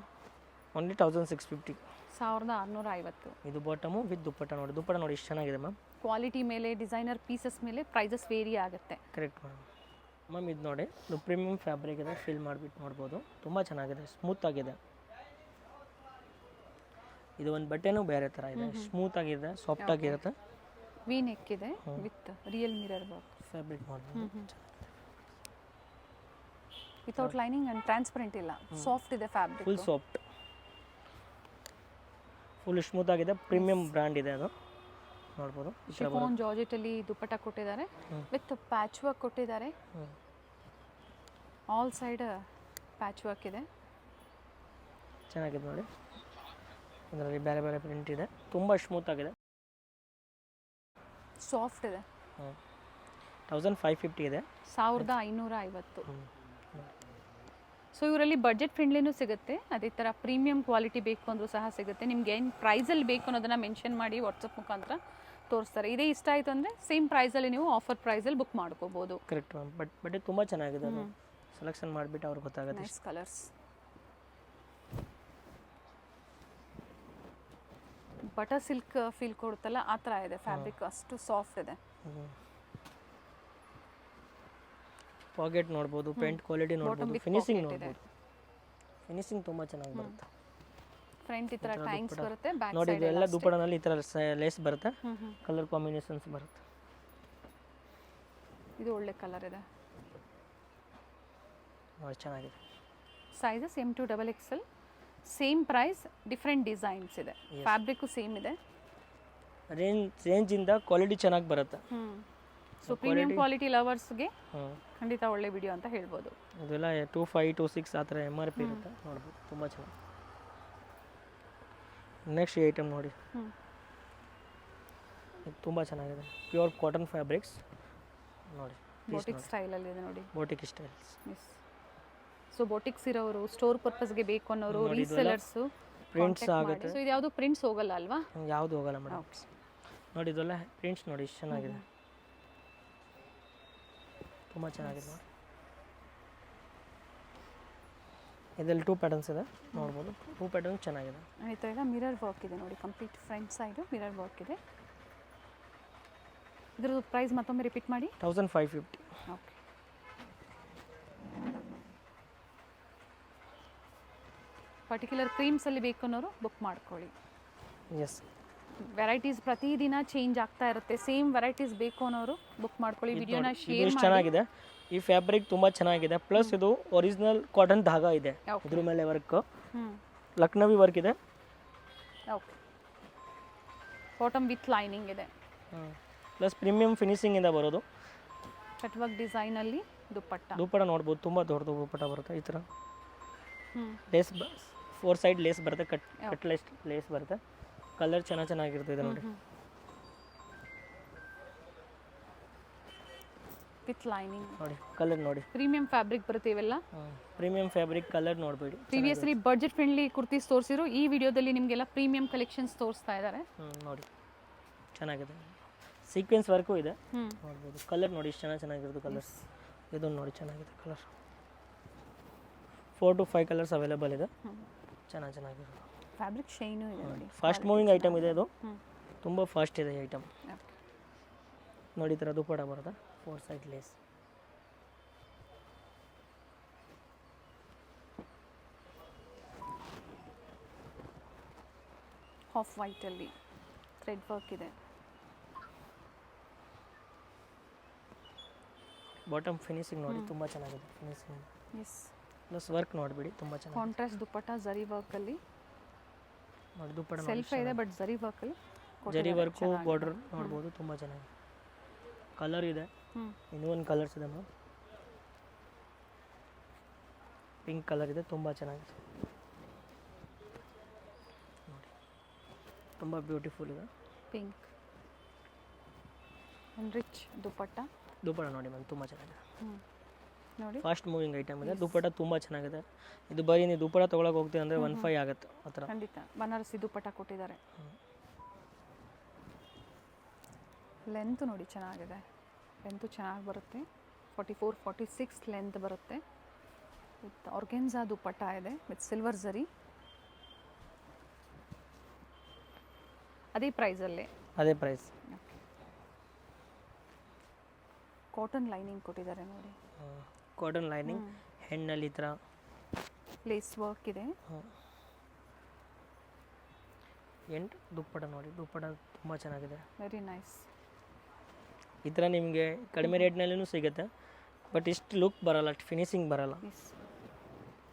ಓನ್ಲಿ 1650. 1650. ಇದು ಬಾಟಮು ವಿತ್ ದುಪ್ಪಟ್ಟ ನೋಡಿ. ದುಪ್ಪಟ್ಟ ನೋಡಿ ಎಷ್ಟು ಚೆನ್ನಾಗಿದೆ ಮ್ಯಾಮ್. ಕ್ವಾಲಿಟಿ ಮೇಲೆ, ಡಿಸೈನರ್ ಪೀಸಸ್ ಮೇಲೆ ಪ್ರೈಸಸ್ ವೇರಿ ಆಗುತ್ತೆ. Correct ma'am. ಮ್ಯಾಮ್ ಇದು ನೋಡಿ, ಇದು ಪ್ರೀಮಿಯಂ ಫ್ಯಾಬ್ರಿಕ್ ಇದೆ, ಫೀಲ್ ಮಾಡಿಬಿಟ್ಟು ನೋಡ್ಬೋದು. ತುಂಬ ಚೆನ್ನಾಗಿದೆ, ಸ್ಮೂತ್ ಆಗಿದೆ. ಇದು ಒಂದು ಬಟ್ಟೆನೂ ಬೇರೆ ಥರ ಇದೆ, ಸ್ಮೂತ್ ಆಗಿದೆ, ಸಾಫ್ಟ್ ಆಗಿರುತ್ತೆ. ವಿ ನೆಕ್ ಇದೆ with real mirror work. Fabric ನೋಡ್ಬೋದು, ವಿತೌಟ್ ಲೈನಿಂಗ್ ಆ್ಯಂಡ್ ಟ್ರಾನ್ಸ್ಪರೆಂಟ್ ಇಲ್ಲ, ಸಾಫ್ಟ್ ಇದೆ fabric. Full soft, full smooth ಆಗಿದೆ. ಪ್ರೀಮಿಯಂ ಬ್ರ್ಯಾಂಡ್ ಇದೆ ಅದು, ನೋಡ್ಬೋದು. ಶಿಫಾನ್ ಜಾರ್ಜೆಟಲ್ಲಿ ದುಪ್ಪಟ್ಟ ಕೊಟ್ಟಿದ್ದಾರೆ ವಿತ್ ಪ್ಯಾಚ್ ವರ್ಕ್ ಕೊಟ್ಟಿದ್ದಾರೆ. ಆಲ್ ಸೈಡ್ ಪ್ಯಾಚ್ ವರ್ಕ್ ಇದೆ, ಚೆನ್ನಾಗಿದೆ ನೋಡಿ. ಇದರಲ್ಲಿ ಬೇರೆ ಬೇರೆ ಪ್ರಿಂಟ್ ಇದೆ, ತುಂಬ ಸ್ಮೂತ್ ಆಗಿದೆ, ಸಾಫ್ಟ್ ಇದೆ. 1550 ಇದೆ. 1550. ಸೊ ಇವರಲ್ಲಿ ಬಡ್ಜೆಟ್ ಫ್ರೆಂಡ್ಲಿನೂ ಸಿಗುತ್ತೆ, ಅದೇ ಥರ ಪ್ರೀಮಿಯಂ ಕ್ವಾಲಿಟಿ ಬೇಕು ಅಂದರೂ ಸಹ ಸಿಗುತ್ತೆ. ನಿಮ್ಗೆ ಏನು ಪ್ರೈಸಲ್ಲಿ ಬೇಕು ಅನ್ನೋದನ್ನು ಮೆನ್ಷನ್ ಮಾಡಿ ವಾಟ್ಸಪ್ ಮುಖಾಂತರ ತೋರಿಸ್ತಾರೆ. ಇದೇ ಇಷ್ಟ ಆಯಿತು ಅಂದರೆ ಸೇಮ್ ಪ್ರೈಸಲ್ಲಿ ನೀವು ಆಫರ್ ಪ್ರೈಸಲ್ಲಿ ಬುಕ್ ಮಾಡ್ಕೋಬೋದು. Correct ma'am. ಬಟ್ ತುಂಬ ಚೆನ್ನಾಗಿದೆ, ಅದು ಸೆಲೆಕ್ಷನ್ ಮಾಡಿಬಿಟ್ಟು ಅವ್ರಿಗೆ ಗೊತ್ತಾಗುತ್ತೆ. Nice colours. Butter silk feel ಕೊಡುತ್ತಲ್ಲ ಆ ಥರ ಇದೆ ಫ್ಯಾಬ್ರಿಕ್, ಅಷ್ಟು ಸಾಫ್ಟ್ ಇದೆ. ಪಾಕೆಟ್ ನೋಡ್ಬೋದು, ಪೇಂಟ್ ಕ್ವಾಲಿಟಿ ನೋಡ್ಬೋದು, ಫಿನಿಶಿಂಗ್ ನೋಡ್ಬೋದು. ಫಿನಿಶಿಂಗ್ ತುಂಬ ಚೆನ್ನಾಗಿ ಬರುತ್ತೆ. ಫ್ರಂಟ್ ಈ ಥರ ಟ್ಯಾಂಕ್ಸ್ ಬರುತ್ತೆ, ಬ್ಯಾಕ್ ನೋಡಿ ಸೈಡ್ ಇದೆಲ್ಲ ದುಪ್ಪಡನಲ್ಲಿ ಈ ಥರ ಲೇಸ್ ಬರುತ್ತೆ, ಕಲರ್ ಕಾಂಬಿನೇಷನ್ಸ್ ಬರುತ್ತೆ. ಇದು ಒಳ್ಳೆ ಕಲರ್ ಇದೆ. ನೋಡಿ ಚೆನ್ನಾಗಿದೆ. Sizes M to XXL, same price, different designs ಇದೆ. ಫ್ಯಾಬ್ರಿಕ್ಕು ಸೇಮ್ ಇದೆ. ರೇಂಜಿಂದ ಕ್ವಾಲಿಟಿ ಚೆನ್ನಾಗಿ ಬರುತ್ತೆ. ಸೊ ಪ್ರೀಮಿಯಂ ಕ್ವಾಲಿಟಿ ಲವರ್ಸ್ಗೆ ಖಂಡಿತ ಒಳ್ಳೆ ವಿಡಿಯೋ ಅಂತ ಹೇಳ್ಬೋದು. ಇದೆಲ್ಲ 25, 26 ಆ ಥರ MRP ಇರುತ್ತೆ, ನೋಡ್ಬೋದು. ತುಂಬ ಚೆನ್ನಾಗಿ. ನೆಕ್ಸ್ಟ್ ಈ ಐಟಮ್ ನೋಡಿ, ಇದು ತುಂಬ ಚೆನ್ನಾಗಿದೆ. ಪ್ಯೂರ್ ಕಾಟನ್ ಫ್ಯಾಬ್ರಿಕ್ಸ್ ನೋಡಿ, ಬೋಟಿಕ್ ಸ್ಟೈಲಲ್ಲಿ ಇದೆ ನೋಡಿ. Boutique styles. ಎಸ್. ಸೊ ಬೋಟಿಕ್ಸ್ ಇರೋರು, ಸ್ಟೋರ್ ಪರ್ಪಸ್ಗೆ ಬೇಕು ಅನ್ನೋರು, ರೀಸೆಲರ್ಸು ಪ್ರಿಂಟ್ಸ್ ಆಗುತ್ತೆ. ಸೊ ಇದು ಯಾವುದು ಪ್ರಿಂಟ್ಸ್ ಹೋಗಲ್ಲ ಅಲ್ವಾ? ಯಾವುದು ಹೋಗಲ್ಲ ಮೇಡಮ್. ನೋಡಿ ಇದೆಲ್ಲ ಪ್ರಿಂಟ್ಸ್ ನೋಡಿ ಎಷ್ಟು ಚೆನ್ನಾಗಿದೆ, ತುಂಬ ಚೆನ್ನಾಗಿದೆ ನೋಡಿ. ಇದರಲ್ಲಿ 2 ಪ್ಯಾಟರ್ನ್ಸ್ ಇದೆ, ನೋಡ್ಬೋದು. 2 ಪ್ಯಾಟರ್ನ್ ಚೆನ್ನಾಗಿದೆ. ಈ ಥರ ಮಿರರ್ ವರ್ಕ್ ಇದೆ ನೋಡಿ, complete front side mirror work ಇದೆ. ಇದ್ರದ್ದು ಪ್ರೈಸ್ ಮತ್ತೊಮ್ಮೆ ರಿಪೀಟ್ ಮಾಡಿ. 1550. ಓಕೆ. ಪರ್ಟಿಕ್ಯುಲರ್ ಕ್ರೀಮ್ಸಲ್ಲಿ ಬೇಕು ಅನ್ನೋರು ಬುಕ್ ಮಾಡ್ಕೊಳ್ಳಿ. ಎಸ್. ವೆರೈಟೀಸ್ ಪ್ರತಿದಿನ ಚೇಂಜ್ ಆಗ್ತಾ ಇರುತ್ತೆ, ಸೇಮ್ ವೆರೈಟೀಸ್ ಬೇಕು ಅನ್ನೋರು ಬುಕ್ ಮಾಡ್ಕೊಳ್ಳಿ. ವಿಡಿಯೋನ ಶೇರ್ ಮಾಡಿ. ಚೆನ್ನಾಗಿದೆ, ಈ ಫ್ಯಾಬ್ರಿಕ್ ತುಂಬ ಚೆನ್ನಾಗಿದೆ. ಪ್ಲಸ್ ಇದು ಒರಿಜಿನಲ್ ಕಾಟನ್ ಧಾಗ ಇದೆ, ಇದ್ರ ಮೇಲೆ ವರ್ಕ್ ಲಕ್ನವಿ ವರ್ಕ್ ಇದೆ. ಓಕೆ. ಬಾಟಮ್ ವಿತ್ ಲೈನಿಂಗ್ ಇದೆ, ಪ್ಲಸ್ ಪ್ರೀಮಿಯಂ ಫಿನಿಶಿಂಗ್ ಇಂದ ಬರೋದು. ಕಟ್ ವರ್ಕ್ ಡಿಸೈನಲ್ಲಿ ದುಪ್ಪಟ್ಟ ನೋಡ್ಬೋದು, ತುಂಬ ದೊಡ್ಡದು ದುಪ್ಪಟ್ಟ ಬರುತ್ತೆ. ಈ ಥರ ಲೇಸ್ 4 ಸೈಡ್ ಲೇಸ್ ಬರುತ್ತೆ, ಕಟ್ ಲೇಸ್ ಬರುತ್ತೆ. ಕಲರ್ ಚೆನ್ನಾಗಿರ್ತದೆ ನೋಡಿ. ವಿತ್ ಲೈನಿಂಗ್ ನೋಡಿ, ಕಲರ್ ನೋಡಿ. ಪ್ರೀಮಿಯಂ ಫ್ಯಾಬ್ರಿಕ್ ಬರುತ್ತೆ ಇವೆಲ್ಲ. ಪ್ರೀಮಿಯಂ ಫ್ಯಾಬ್ರಿಕ್, ಕಲರ್ ನೋಡಬೇಡಿ. ಪ್ರೀವಿಯಸ್ಲಿ ಬಡ್ಜೆಟ್ ಫ್ರೆಂಡ್ಲಿ ಕುರ್ತೀಸ್ ತೋರಿಸಿದ್ರು, ಈ ವಿಡಿಯೋದಲ್ಲಿ ನಿಮಗೆಲ್ಲ ಪ್ರೀಮಿಯಂ ಕಲೆಕ್ಷನ್ಸ್ ತೋರಿಸ್ತಾ ಇದ್ದಾರೆ. ನೋಡಿ ಚೆನ್ನಾಗಿದೆ, ಸೀಕ್ವೆನ್ಸ್ ವರ್ಕು ಇದೆ, ನೋಡ್ಬೋದು. ಕಲರ್ ನೋಡಿ ಎಷ್ಟು ಚೆನ್ನಾಗಿರುತ್ತೆ ಕಲರ್ಸ್. ಇದೊಂದು ನೋಡಿ ಚೆನ್ನಾಗಿದೆ ಕಲರ್. 4 to 5 ಕಲರ್ಸ್ ಅವೈಲೇಬಲ್ ಇದೆ, ಚೆನ್ನಾಗಿರುತ್ತೆ. ಫ್ಯಾಬ್ರಿಕ್ ಶೈನು ಇದೆ ನೋಡಿ. ಫಾಸ್ಟ್ ಮೂವಿಂಗ್ ಐಟಮ್ ಇದೆ ಇದು, ತುಂಬ ಫಾಸ್ಟ್ ಇದೆ ಈ ಐಟಮ್. ನೋಡಿ ಈ ಥರ ದುಪ್ಪಟ್ಟ ಬರುತ್ತೆ, 4 ಸೈಡ್ ಲೇಸ್. ಹಾಫ್ ವೈಟಲ್ಲಿ ಥ್ರೆಡ್ ವರ್ಕ್ ಇದೆ. ಬಾಟಮ್ ಫಿನಿಶಿಂಗ್ ನೋಡಿ, ತುಂಬ ಚೆನ್ನಾಗಿದೆ ಫಿನಿಶಿಂಗ್. ಎಸ್. ಪ್ಲಸ್ ವರ್ಕ್ ನೋಡಿಬಿಡಿ, ತುಂಬ ಚೆನ್ನಾಗಿದೆ. ಕಾಂಟ್ರಾಸ್ಟ್ ದುಪ್ಪಟ್ಟ ಜರಿ ವರ್ಕಲ್ಲಿ ನೋಡಿ. ದುಪ್ಪಟ್ಟ ಸೆಲ್ಫ್ ಇದೆ, ಬಟ್ ಜರಿ ವರ್ಕಲ್ಲಿ ಜರಿ ವರ್ಕು ಬಾರ್ಡರ್ ನೋಡ್ಬೋದು, ತುಂಬ ಚೆನ್ನಾಗಿದೆ. ಕಲರ್ ಇದೆ, ಇನ್ನೂ ಒಂದು ಕಲರ್ಸ್ ಇದೆ ಮ್ಯಾಮ್. ಪಿಂಕ್ ಕಲರ್ ಇದೆ, ತುಂಬ ಚೆನ್ನಾಗಿದೆ ನೋಡಿ, ತುಂಬ ಬ್ಯೂಟಿಫುಲ್ ಇದೆ. Pink rich dupatta. ದುಪ್ಪಟ ನೋಡಿ ಮ್ಯಾಮ್, ತುಂಬ ಚೆನ್ನಾಗಿದೆ, ನೋಡಿ ಫಾಸ್ಟ್ ಮೂವಿಂಗ್ ಐಟಮ್ ಇದೆ. ದುಪ್ಪಟ ತುಂಬ ಚೆನ್ನಾಗಿದೆ. ಇದು ಬರೀ ನೀವು ದುಪ್ಪಟ ತೊಗೊಳಕ್ಕೆ ಹೋಗ್ತೀವಿ ಅಂದರೆ 1.5 ಆಗುತ್ತೆ ಆ ಥರ. ಖಂಡಿತ ಬನಾರಸಿ ದುಪಟ್ಟ ಕೊಟ್ಟಿದ್ದಾರೆ. ಲೆಂತ್ ನೋಡಿ ಚೆನ್ನಾಗಿದೆ, ಲೆಂತು ಚೆನ್ನಾಗಿ ಬರುತ್ತೆ. 44-46 ಲೆಂತ್ ಬರುತ್ತೆ. ವಿತ್ ಆರ್ಗೆನ್ಸಾ ದುಪಟ್ಟ ಇದೆ ವಿತ್ ಸಿಲ್ವರ್ ಝರಿ. ಅದೇ ಪ್ರೈಸಲ್ಲೇ. ಅದೇ ಪ್ರೈಸ್. ಕಾಟನ್ ಲೈನಿಂಗ್ ಕೊಟ್ಟಿದ್ದಾರೆ ನೋಡಿ, ಕಾಟನ್ ಲೈನಿಂಗ್, ಹೆಣ್ಣಲ್ಲಿ ಈ ಥರ ಲೇಸ್ ವರ್ಕ್ ಇದೆ. ಎಂಟು ದುಪ್ಪಟ ನೋಡಿ, ದುಪ್ಪಟ ತುಂಬ ಚೆನ್ನಾಗಿದೆ, ವೆರಿ ನೈಸ್. ಈ ಥರ ನಿಮಗೆ ಕಡಿಮೆ ರೇಟ್ನಲ್ಲೂ ಸಿಗುತ್ತೆ, ಬಟ್ ಇಷ್ಟು ಲುಕ್ ಬರಲ್ಲ, ಅಷ್ಟು ಫಿನಿಶಿಂಗ್ ಬರಲ್ಲ.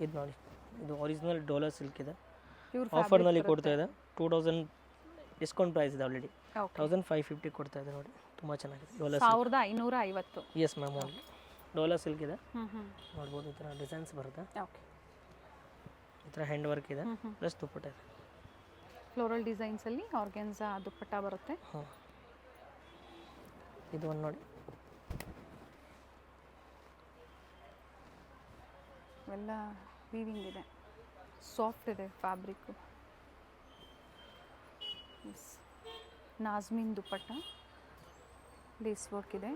ಇದು ನೋಡಿ, ಇದು ಒರಿಜಿನಲ್ ಡೋಲರ್ ಸಿಲ್ಕ್ ಇದೆ, ಆಫರ್ನಲ್ಲಿ ಕೊಡ್ತಾ ಇದೆ. 2000 ಡಿಸ್ಕೌಂಟ್ ಪ್ರೈಸ್ ಇದೆ ಆಲ್ರೆಡಿ, 1550 ಕೊಡ್ತಾ ಇದೆ ನೋಡಿ, ತುಂಬ ಚೆನ್ನಾಗಿದೆ. ಡೋಲರ್ 1550. ಎಸ್ ಮ್ಯಾಮ್, ಓನ್ಲಿ ಡೋಲರ್ ಸಿಲ್ಕ್ ಇದೆ. ನೋಡ್ಬೋದು ಈ ಥರ ಡಿಸೈನ್ಸ್ ಬರುತ್ತೆ. ಓಕೆ, ಈ ಥರ ಹ್ಯಾಂಡ್ ವರ್ಕ್ ಇದೆ, ಪ್ಲಸ್ ದುಪ್ಪಟ್ಟ ಇದೆ. ಫ್ಲೋರಲ್ ಡಿಸೈನ್ಸಲ್ಲಿ ಆರ್ಗೆನ್ಸಾ ದುಪ್ಪಟ್ಟ ಬರುತ್ತೆ. ಹಾಂ, ಇದು ಒಂದು ನೋಡಿ, ಎಲ್ಲ ವೀವಿಂಗ್ ಇದೆ, ಸಾಫ್ಟ್ ಇದೆ fabric. Yes, Nazmin dupatta, lace work ಇದೆ.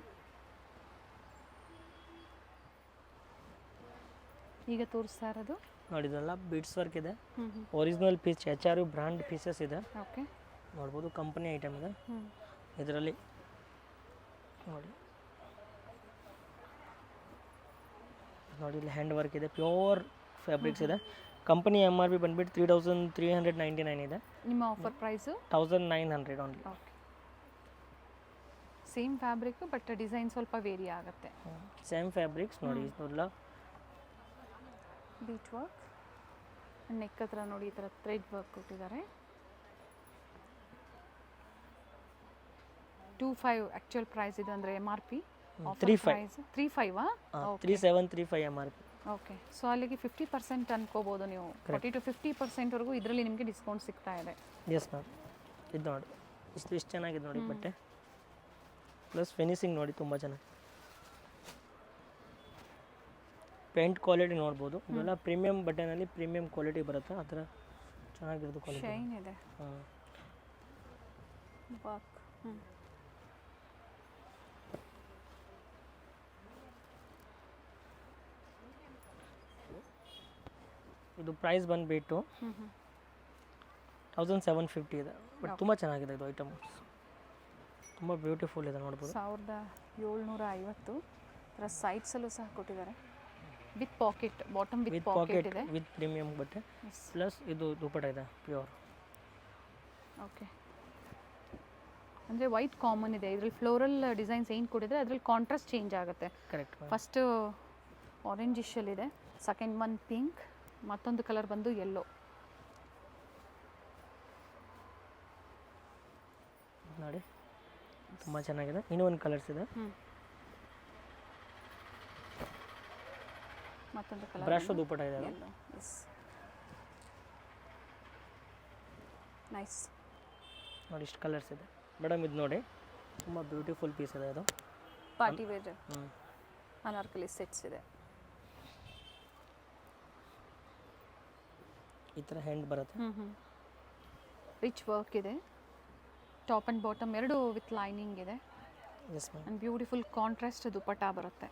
ಈಗ ತೋರಿಸ್ತಾ ಇರೋದು ನೋಡಿ, ಇದೆಲ್ಲ ಬೀಡ್ಸ್ ವರ್ಕ್ ಇದೆ, original piece, HRU brand pieces ಇದೆ. ಓಕೆ, ನೋಡ್ಬೋದು ಕಂಪನಿ ಐಟಮ್ ಇದೆ. ಇದರಲ್ಲಿ ನೋಡಿ ನೋಡಿ ಇಲ್ಲಿ ಹ್ಯಾಂಡ್ ವರ್ಕ್ ಇದೆ, ಪ್ಯೂರ್ ಫ್ಯಾಬ್ರಿಕ್ಸ್ ಇದೆ. ಕಂಪನಿ MRP ಬಂದ್ಬಿಟ್ಟು 3399 ಇದೆ. ನಿಮ್ಮ offer price 1900 only. Okay, same fabric but design ಸ್ವಲ್ಪ ವೇರಿ ಆಗುತ್ತೆ. ಸೇಮ್ ಫ್ಯಾಬ್ರಿಕ್ಸ್ ನೋಡಿ, ಇದೆಲ್ಲ ಬೀಟ್ ವರ್ಕ್, ನೆಕ್ ಹತ್ರ ನೋಡಿ ಈ ಥರ ಥ್ರೆಡ್ ವರ್ಕ್ ಕೊಟ್ಟಿದ್ದಾರೆ. 25 ಆ್ಯಕ್ಚುಯಲ್ ಪ್ರೈಸ್ ಇದು ಅಂದರೆ MRP. 35 3735 MRP. ಓಕೆ, ಸೊ ಅಲ್ಲಿಗೆ 50% ಅನ್ಕೋಬೋದು ನೀವು. 40 to 50%ವರೆಗೂ ಇದರಲ್ಲಿ ನಿಮಗೆ ಡಿಸ್ಕೌಂಟ್ ಸಿಗ್ತಾ ಇದೆ. ಎಸ್ ಮ್ಯಾಮ್, ಇದು ನೋಡಿ, ಇಷ್ಟು ಚೆನ್ನಾಗಿದೆ ನೋಡಿ ಬಟ್ಟೆ, ಪ್ಲಸ್ ಫಿನಿಶಿಂಗ್ ನೋಡಿ ತುಂಬ ಚೆನ್ನಾಗಿ. ಪೇಂಟ್ ಕ್ವಾಲಿಟಿ ನೋಡ್ಬೋದು, ಇವೆಲ್ಲ ಪ್ರೀಮಿಯಂ ಬಟ್ಟೆನಲ್ಲಿ ಪ್ರೀಮಿಯಂ ಕ್ವಾಲಿಟಿ ಬರುತ್ತೆ, ಆ ಥರ ಚೆನ್ನಾಗಿರೋದು ಕ್ವಾಲಿಟಿ. ಶೈನ್ ಇದೆ, ಹಾಂ, ವರ್ಕ್. ಇದು ಪ್ರೈಸ್ ಬಂದುಬಿಟ್ಟು 1750 ಇದೆ, ಬಟ್ ತುಂಬ ಚೆನ್ನಾಗಿದೆ ಇದು ಐಟಮ್, ತುಂಬ ಬ್ಯೂಟಿಫುಲ್ ಇದೆ ನೋಡ್ಬೋದು. 1750. ಥರ ಸೈಡ್ಸಲ್ಲೂ ಸಹ ಕೊಟ್ಟಿದ್ದಾರೆ, with pocket, bottom with pocket ಇದೆ, ವಿತ್ ಪ್ರೀಮಿಯಂ ಬಟ್ಟೆ, ಪ್ಲಸ್ ಇದು ದುಪ್ಪಟ ಇದೆ ಪ್ಯೂರ್. ಓಕೆ, ಅಂದರೆ ವೈಟ್ ಕಾಮನ್ ಇದೆ, ಇದರಲ್ಲಿ ಫ್ಲೋರಲ್ ಡಿಸೈನ್ಸ್ ಏನು ಕೊಟ್ಟಿದ್ರೆ ಅದರಲ್ಲಿ ಕಾಂಟ್ರಾಸ್ಟ್ ಚೇಂಜ್ ಆಗುತ್ತೆ. ಕರೆಕ್ಟ್. ಫಸ್ಟು ಆರೆಂಜ್ ಇಶಲ್ಲಿದೆ, ಸೆಕೆಂಡ್ ಒನ್ ಪಿಂಕ್, ಮತ್ತೊಂದು ಕಲರ್ ಬಂದು ಯೆಲ್ಲೋ. ನೋಡಿ ತುಂಬ ಚೆನ್ನಾಗಿದೆ. ಇನ್ನೂ ಒಂದು ಕಲರ್ಸ್ ಇದೆ, ಮತ್ತೊಂದು ಕಲರ್ ಬ್ರಷ್ ದುಪ್ಪಟ ಇದೆ. ಯೆಲ್ಲೋ. Yes, nice. ನೋಡಿ ಇಷ್ಟು ಕಲರ್ಸ್ ಇದೆ ಮೇಡಮ್. ಇದು ನೋಡಿ ತುಂಬ ಬ್ಯೂಟಿಫುಲ್ ಪೀಸ್ ಇದೆ ಇದು. ಪಾರ್ಟಿ ವೇರ್ ಅನಾರ್ಕಲಿ ಸೆಟ್ಸ್ ಇದೆ. ಈ ಥರ ಹ್ಯಾಂಡ್ ಬರುತ್ತೆ. ರಿಚ್ ವರ್ಕ್ ಇದೆ, ಟಾಪ್ ಆ್ಯಂಡ್ ಬಾಟಮ್ ಎರಡು ವಿತ್ ಲೈನಿಂಗ್ ಇದೆ. Yes ma'am. And beautiful contrast dupatta ಬರುತ್ತೆ.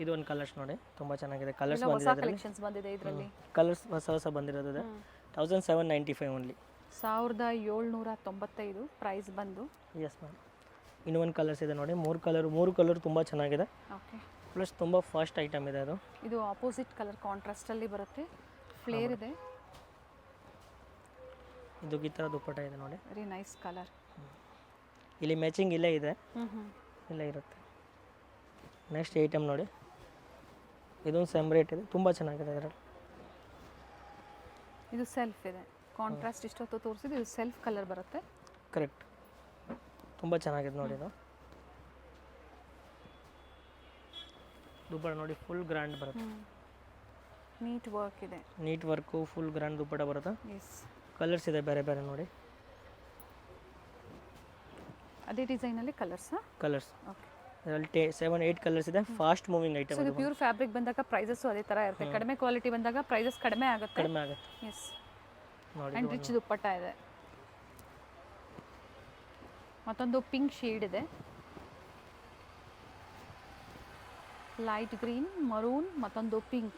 ಇದು ಒಂದು ಕಲರ್ಸ್ ನೋಡಿ ತುಂಬ ಚೆನ್ನಾಗಿದೆ. ಕಲರ್ಸ್ ಹೊಸ ಕಲೆಕ್ಷನ್ಸ್ ಬಂದಿದೆ ಇದರಲ್ಲಿ, ಕಲರ್ಸ್ ಹೊಸ ಬಂದಿರೋದಿದೆ. 1795 ಓನ್ಲಿ. 1795 ಪ್ರೈಸ್ ಬಂದು. Yes ma'am. ಇನ್ನೂ ಒಂದು ಕಲರ್ಸ್ ಇದೆ ನೋಡಿ, ಮೂರು ಕಲರ್ ತುಂಬ ಚೆನ್ನಾಗಿದೆ. ಓಕೆ, ಪ್ಲಸ್ ತುಂಬ ಫಾಸ್ಟ್ ಐಟಮ್ ಇದೆ ಅದು. ಇದು ಆಪೋಸಿಟ್ ಕಲರ್ ಕಾಂಟ್ರಾಸ್ಟಲ್ಲಿ ಬರುತ್ತೆ, ಫ್ಲೇರ್ ಇದೆ. ಇದು ಈ ಥರ ದುಪ್ಪಟ ಇದೆ ನೋಡಿ, ವೆರಿ ನೈಸ್ ಕಲರ್. ಇಲ್ಲಿ ಮ್ಯಾಚಿಂಗ್ ಇಲ್ಲೇ ಇದೆ, ಇಲ್ಲೇ ಇರುತ್ತೆ. ನೆಕ್ಸ್ಟ್ ಐಟಮ್ ನೋಡಿ, ಇದೊಂದು ಸೇಮ್ ರೇಟ್ ಇದೆ, ತುಂಬ ಚೆನ್ನಾಗಿದೆ ಇದರಲ್ಲಿ. ಇದು ಸೆಲ್ಫ್ ಇದೆ, ಕಾಂಟ್ರಾಸ್ಟ್ ಇಷ್ಟೊತ್ತು ತೋರಿಸಿದ್ದು, ಇದು ಸೆಲ್ಫ್ ಕಲರ್ ಬರುತ್ತೆ. ಕರೆಕ್ಟ್. ತುಂಬ ಚೆನ್ನಾಗಿದೆ ನೋಡಿ ಇದು. ದುಪ್ಪಟ ನೋಡಿ ಫುಲ್ ಗ್ರ್ಯಾಂಡ್ ಬರುತ್ತೆ, ನೀಟ್ ವರ್ಕ್ ಇದೆ. Neat work full grand dupatta ಬರುತ್ತೆ. ಎಸ್, ಕಲರ್ಸ್ ಇದೆ ಬೇರೆ ಬೇರೆ ನೋಡಿ, ಅದೇ ಡಿಸೈನಲ್ಲಿ ಕಲರ್ಸಾ? Colours okay. ಇದರಲ್ಲಿ 7-8 ಕಲರ್ಸ್ ಇದೆ. ಫಾಸ್ಟ್ ಮೂವಿಂಗ್ ಐಟಮ್ ಸೊ ಇದು ಪ್ಯೂರ್ ಫ್ಯಾಬ್ರಿಕ್ ಬಂದಾಗ ಪ್ರೈಸಸ್ಸು ಅದೇ ಥರ ಇರುತ್ತೆ. ಕಡಿಮೆ ಕ್ವಾಲಿಟಿ ಬಂದಾಗ ಪ್ರೈಸಸ್ ಕಡಿಮೆ ಆಗುತ್ತೆ. ಕಡಿಮೆ ಆಗುತ್ತೆ ಎಸ್, ನೋಡಿ. ಆ್ಯಂಡ್ ರಿಚ್ ದುಪ್ಪಟ್ಟ ಇದೆ. ಮತ್ತೊಂದು ಪಿಂಕ್ ಶೇಡ್ ಇದೆ, ಲೈಟ್ ಗ್ರೀನ್, ಮರೂನ್, ಮತ್ತೊಂದು ಪಿಂಕ್.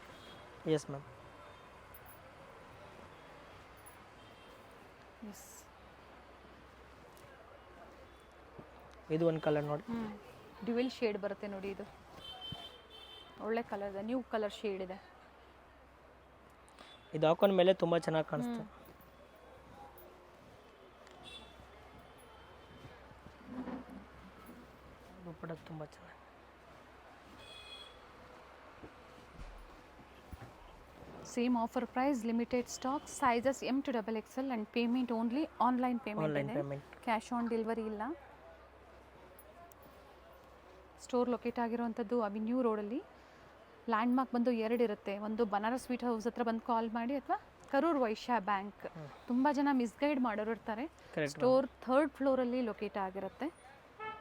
Yes ma'am. ಎಸ್, ಇದು ಒಂದು ಕಲರ್ ನೋಡಿ, ಡ್ಯುವೆಲ್ ಶೇಡ್ ಬರುತ್ತೆ ನೋಡಿ. ಇದು ಒಳ್ಳೆ ಕಲರ್ ಇದೆ, ನ್ಯೂ ಕಲರ್ ಶೇಡ್ ಇದೆ. ಇದು ಹಾಕೊಂಡ ಮೇಲೆ ತುಂಬ ಚೆನ್ನಾಗಿ ಕಾಣಿಸ್ತದೆ. ದುಪ್ಪಟ ತುಂಬ ಚೆನ್ನಾಗಿ. Same offer price, limited stock, sizes M to XXL and payment only online online payment. Payment. Cash on delivery ಇಲ್ಲ. ಸ್ಟೋರ್ ಲೊಕೇಟ್ ಆಗಿರುವಂಥದ್ದು ಅವಿನ್ಯೂ ರೋಡಲ್ಲಿ. ಲ್ಯಾಂಡ್ ಮಾರ್ಕ್ ಬಂದು 2 ಇರುತ್ತೆ. ಒಂದು ಬನಾರಸ್ ಸ್ವೀಟ್ ಹೌಸ್ ಹತ್ರ ಬಂದು ಕಾಲ್ ಮಾಡಿ, ಅಥವಾ ಕರೂರ್ ವೈಶ್ಯ ಬ್ಯಾಂಕ್. ತುಂಬ ಜನ ಮಿಸ್ಗೈಡ್ ಮಾಡೋರು ಇರ್ತಾರೆ. ಸ್ಟೋರ್ 3rd ಫ್ಲೋರಲ್ಲಿ ಲೊಕೇಟ್ ಆಗಿರುತ್ತೆ.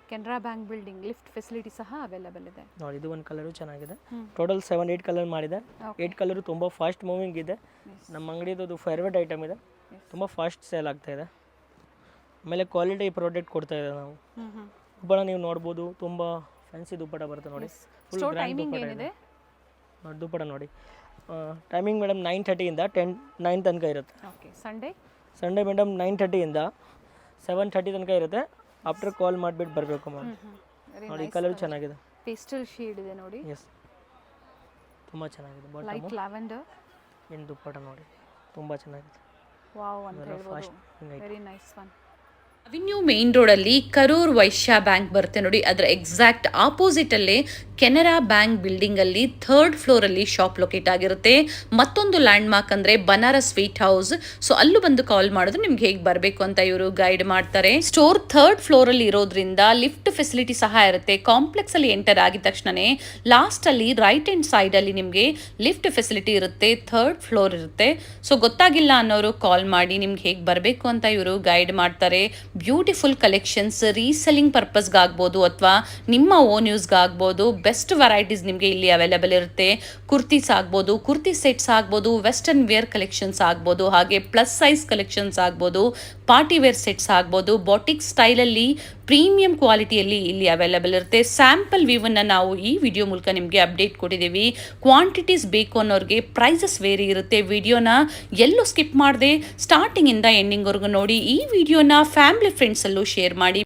Canara bank building, lift facility ಸಹ ಅವೈಲೇಬಲ್ ಇದೆ ನೋಡಿ. ಇದು ಒಂದು ಕಲರು ಚೆನ್ನಾಗಿದೆ. ಟೋಟಲ್ 7-8 ಕಲರ್ ಮಾಡಿದೆ. 8 ಕಲರು ತುಂಬ ಫಾಸ್ಟ್ ಮೂವಿಂಗ್ ಇದೆ. ನಮ್ಮ ಅಂಗಡಿದು ಫೇವ್ರೇಟ್ ಐಟಮ್ ಇದೆ, ತುಂಬ ಫಾಸ್ಟ್ ಸೇಲ್ ಆಗ್ತಾ ಇದೆ. ಆಮೇಲೆ ಕ್ವಾಲಿಟಿ ಪ್ರಾಡಕ್ಟ್ ಕೊಡ್ತಾ ಇದೆ ನಾವು. ದುಪ್ಪಟ ನೀವು ನೋಡ್ಬೋದು, ತುಂಬ ಫ್ಯಾನ್ಸಿ ದುಪ್ಪಟ ಬರುತ್ತೆ ನೋಡಿ. ಫುಲ್ ಗ್ರ್ಯಾಂಡ್ ದುಪ್ಪಟ ಇದೆ ನೋಡಿ. ದುಪ್ಪಟ ನೋಡಿ, ಟೈಮಿಂಗ್ ಮೇಡಮ್ 9:30 ಇಂದ 9 ತನಕ ಇರುತ್ತೆ. ಓಕೆ. ಸಂಡೇ ಮೇಡಮ್ 9:30 ಇಂದ 7:30 ತನಕ ಇರುತ್ತೆ. ಆಫ್ಟರ್ ಕಾಲ್ ಮಾಡಿಬಿಟ್ಟು ಬರಬೇಕು ಮೇಡಮ್. ನೋಡಿ ಕಲರ್ ಚೆನ್ನಾಗಿದೆ, ಪೇಸ್ಟಲ್ ಶೇಡ್ ಇದೆ ನೋಡಿ. ಎಸ್, ತುಂಬ ಚೆನ್ನಾಗಿದೆ. Light lavender. ಏನು ದುಪ್ಪಟ ನೋಡಿ, ತುಂಬ ಚೆನ್ನಾಗಿದೆ. ವಾವ್ ಅಂತ ಹೇಳ್ಬೋದು. Very nice one. Avenue main ರೋಡಲ್ಲಿ ಕರೂರ್ ವೈಶ್ಯ ಬ್ಯಾಂಕ್ ಬರುತ್ತೆ ನೋಡಿ. ಅದರ ಎಕ್ಸಾಕ್ಟ್ ಆಪೋಸಿಟ್ ಅಲ್ಲೇ ಕೆನರಾ ಬ್ಯಾಂಕ್ ಬಿಲ್ಡಿಂಗ್ ಅಲ್ಲಿ 3rd ಫ್ಲೋರ್ ಅಲ್ಲಿ ಶಾಪ್ ಲೊಕೇಟ್ ಆಗಿರುತ್ತೆ. ಮತ್ತೊಂದು ಲ್ಯಾಂಡ್ ಮಾರ್ಕ್ ಅಂದ್ರೆ ಬನಾರಸ್ ಸ್ವೀಟ್ ಹೌಸ್. ಸೊ ಅಲ್ಲೂ ಬಂದು ಕಾಲ್ ಮಾಡಿದ್ರೆ ನಿಮ್ಗೆ ಹೇಗೆ ಬರಬೇಕು ಅಂತ ಇವರು ಗೈಡ್ ಮಾಡ್ತಾರೆ. ಸ್ಟೋರ್ 3rd ಫ್ಲೋರ್ ಅಲ್ಲಿ ಇರೋದ್ರಿಂದ ಲಿಫ್ಟ್ ಫೆಸಿಲಿಟಿ ಸಹ ಇರುತ್ತೆ. ಕಾಂಪ್ಲೆಕ್ಸ್ ಅಲ್ಲಿ ಎಂಟರ್ ಆಗಿದ ತಕ್ಷಣನೇ ಲಾಸ್ಟ್ ಅಲ್ಲಿ ರೈಟ್ ಹ್ಯಾಂಡ್ ಸೈಡ್ ಅಲ್ಲಿ ನಿಮ್ಗೆ ಲಿಫ್ಟ್ ಫೆಸಿಲಿಟಿ ಇರುತ್ತೆ. 3rd ಫ್ಲೋರ್ ಇರುತ್ತೆ. ಸೊ ಗೊತ್ತಾಗಿಲ್ಲ ಅನ್ನೋರು ಕಾಲ್ ಮಾಡಿ ನಿಮ್ಗೆ ಹೇಗೆ ಬರಬೇಕು ಅಂತ ಇವರು ಗೈಡ್ ಮಾಡ್ತಾರೆ. ಬ್ಯೂಟಿಫುಲ್ ಕಲೆಕ್ಷನ್ಸ್ ರೀಸೆಲ್ಲಿಂಗ್ ಪರ್ಪಸ್ಗಾಗ್ಬೋದು ಅಥವಾ ನಿಮ್ಮ ಓನ್ ಯೂಸ್ಗಾಗ್ಬೋದು. ಬೆಸ್ಟ್ ವೆರೈಟೀಸ್ ನಿಮಗೆ ಇಲ್ಲಿ ಅವೈಲೇಬಲ್ ಇರುತ್ತೆ. ಕುರ್ತೀಸ್ ಆಗ್ಬೋದು, ಕುರ್ತಿ ಸೆಟ್ಸ್ ಆಗ್ಬೋದು, ವೆಸ್ಟರ್ನ್ ವೇರ್ ಕಲೆಕ್ಷನ್ಸ್ ಆಗ್ಬೋದು, ಹಾಗೆ ಪ್ಲಸ್ ಸೈಜ್ ಕಲೆಕ್ಷನ್ಸ್ ಆಗ್ಬೋದು, ಪಾರ್ಟಿ ವೇರ್ ಸೆಟ್ಸ್ ಆಗ್ಬೋದು. ಬಾಟಿಕ್ ಸ್ಟೈಲಲ್ಲಿ ಪ್ರೀಮಿಯಂ ಕ್ವಾಲಿಟಿಯಲ್ಲಿ ಇಲ್ಲಿ ಅವೈಲೇಬಲ್ ಇರುತ್ತೆ. ಸ್ಯಾಂಪಲ್ ವ್ಯೂವನ್ನು ನಾವು ಈ ವಿಡಿಯೋ ಮೂಲಕ ನಿಮಗೆ ಅಪ್ಡೇಟ್ ಕೊಟ್ಟಿದ್ದೀವಿ. ಕ್ವಾಂಟಿಟೀಸ್ ಬೇಕು ಅನ್ನೋರಿಗೆ ಪ್ರೈಸಸ್ ವೇರಿ ಇರುತ್ತೆ. ವಿಡಿಯೋನ ಎಲ್ಲೂ ಸ್ಕಿಪ್ ಮಾಡದೆ ಸ್ಟಾರ್ಟಿಂಗಿಂದ ಎಂಡಿಂಗ್ವರೆಗೂ ನೋಡಿ. ಈ ವಿಡಿಯೋನ ಫ್ಯಾಮಿಲಿ ಫ್ರೆಂಡ್ಸಲ್ಲೂ ಶೇರ್ ಮಾಡಿ.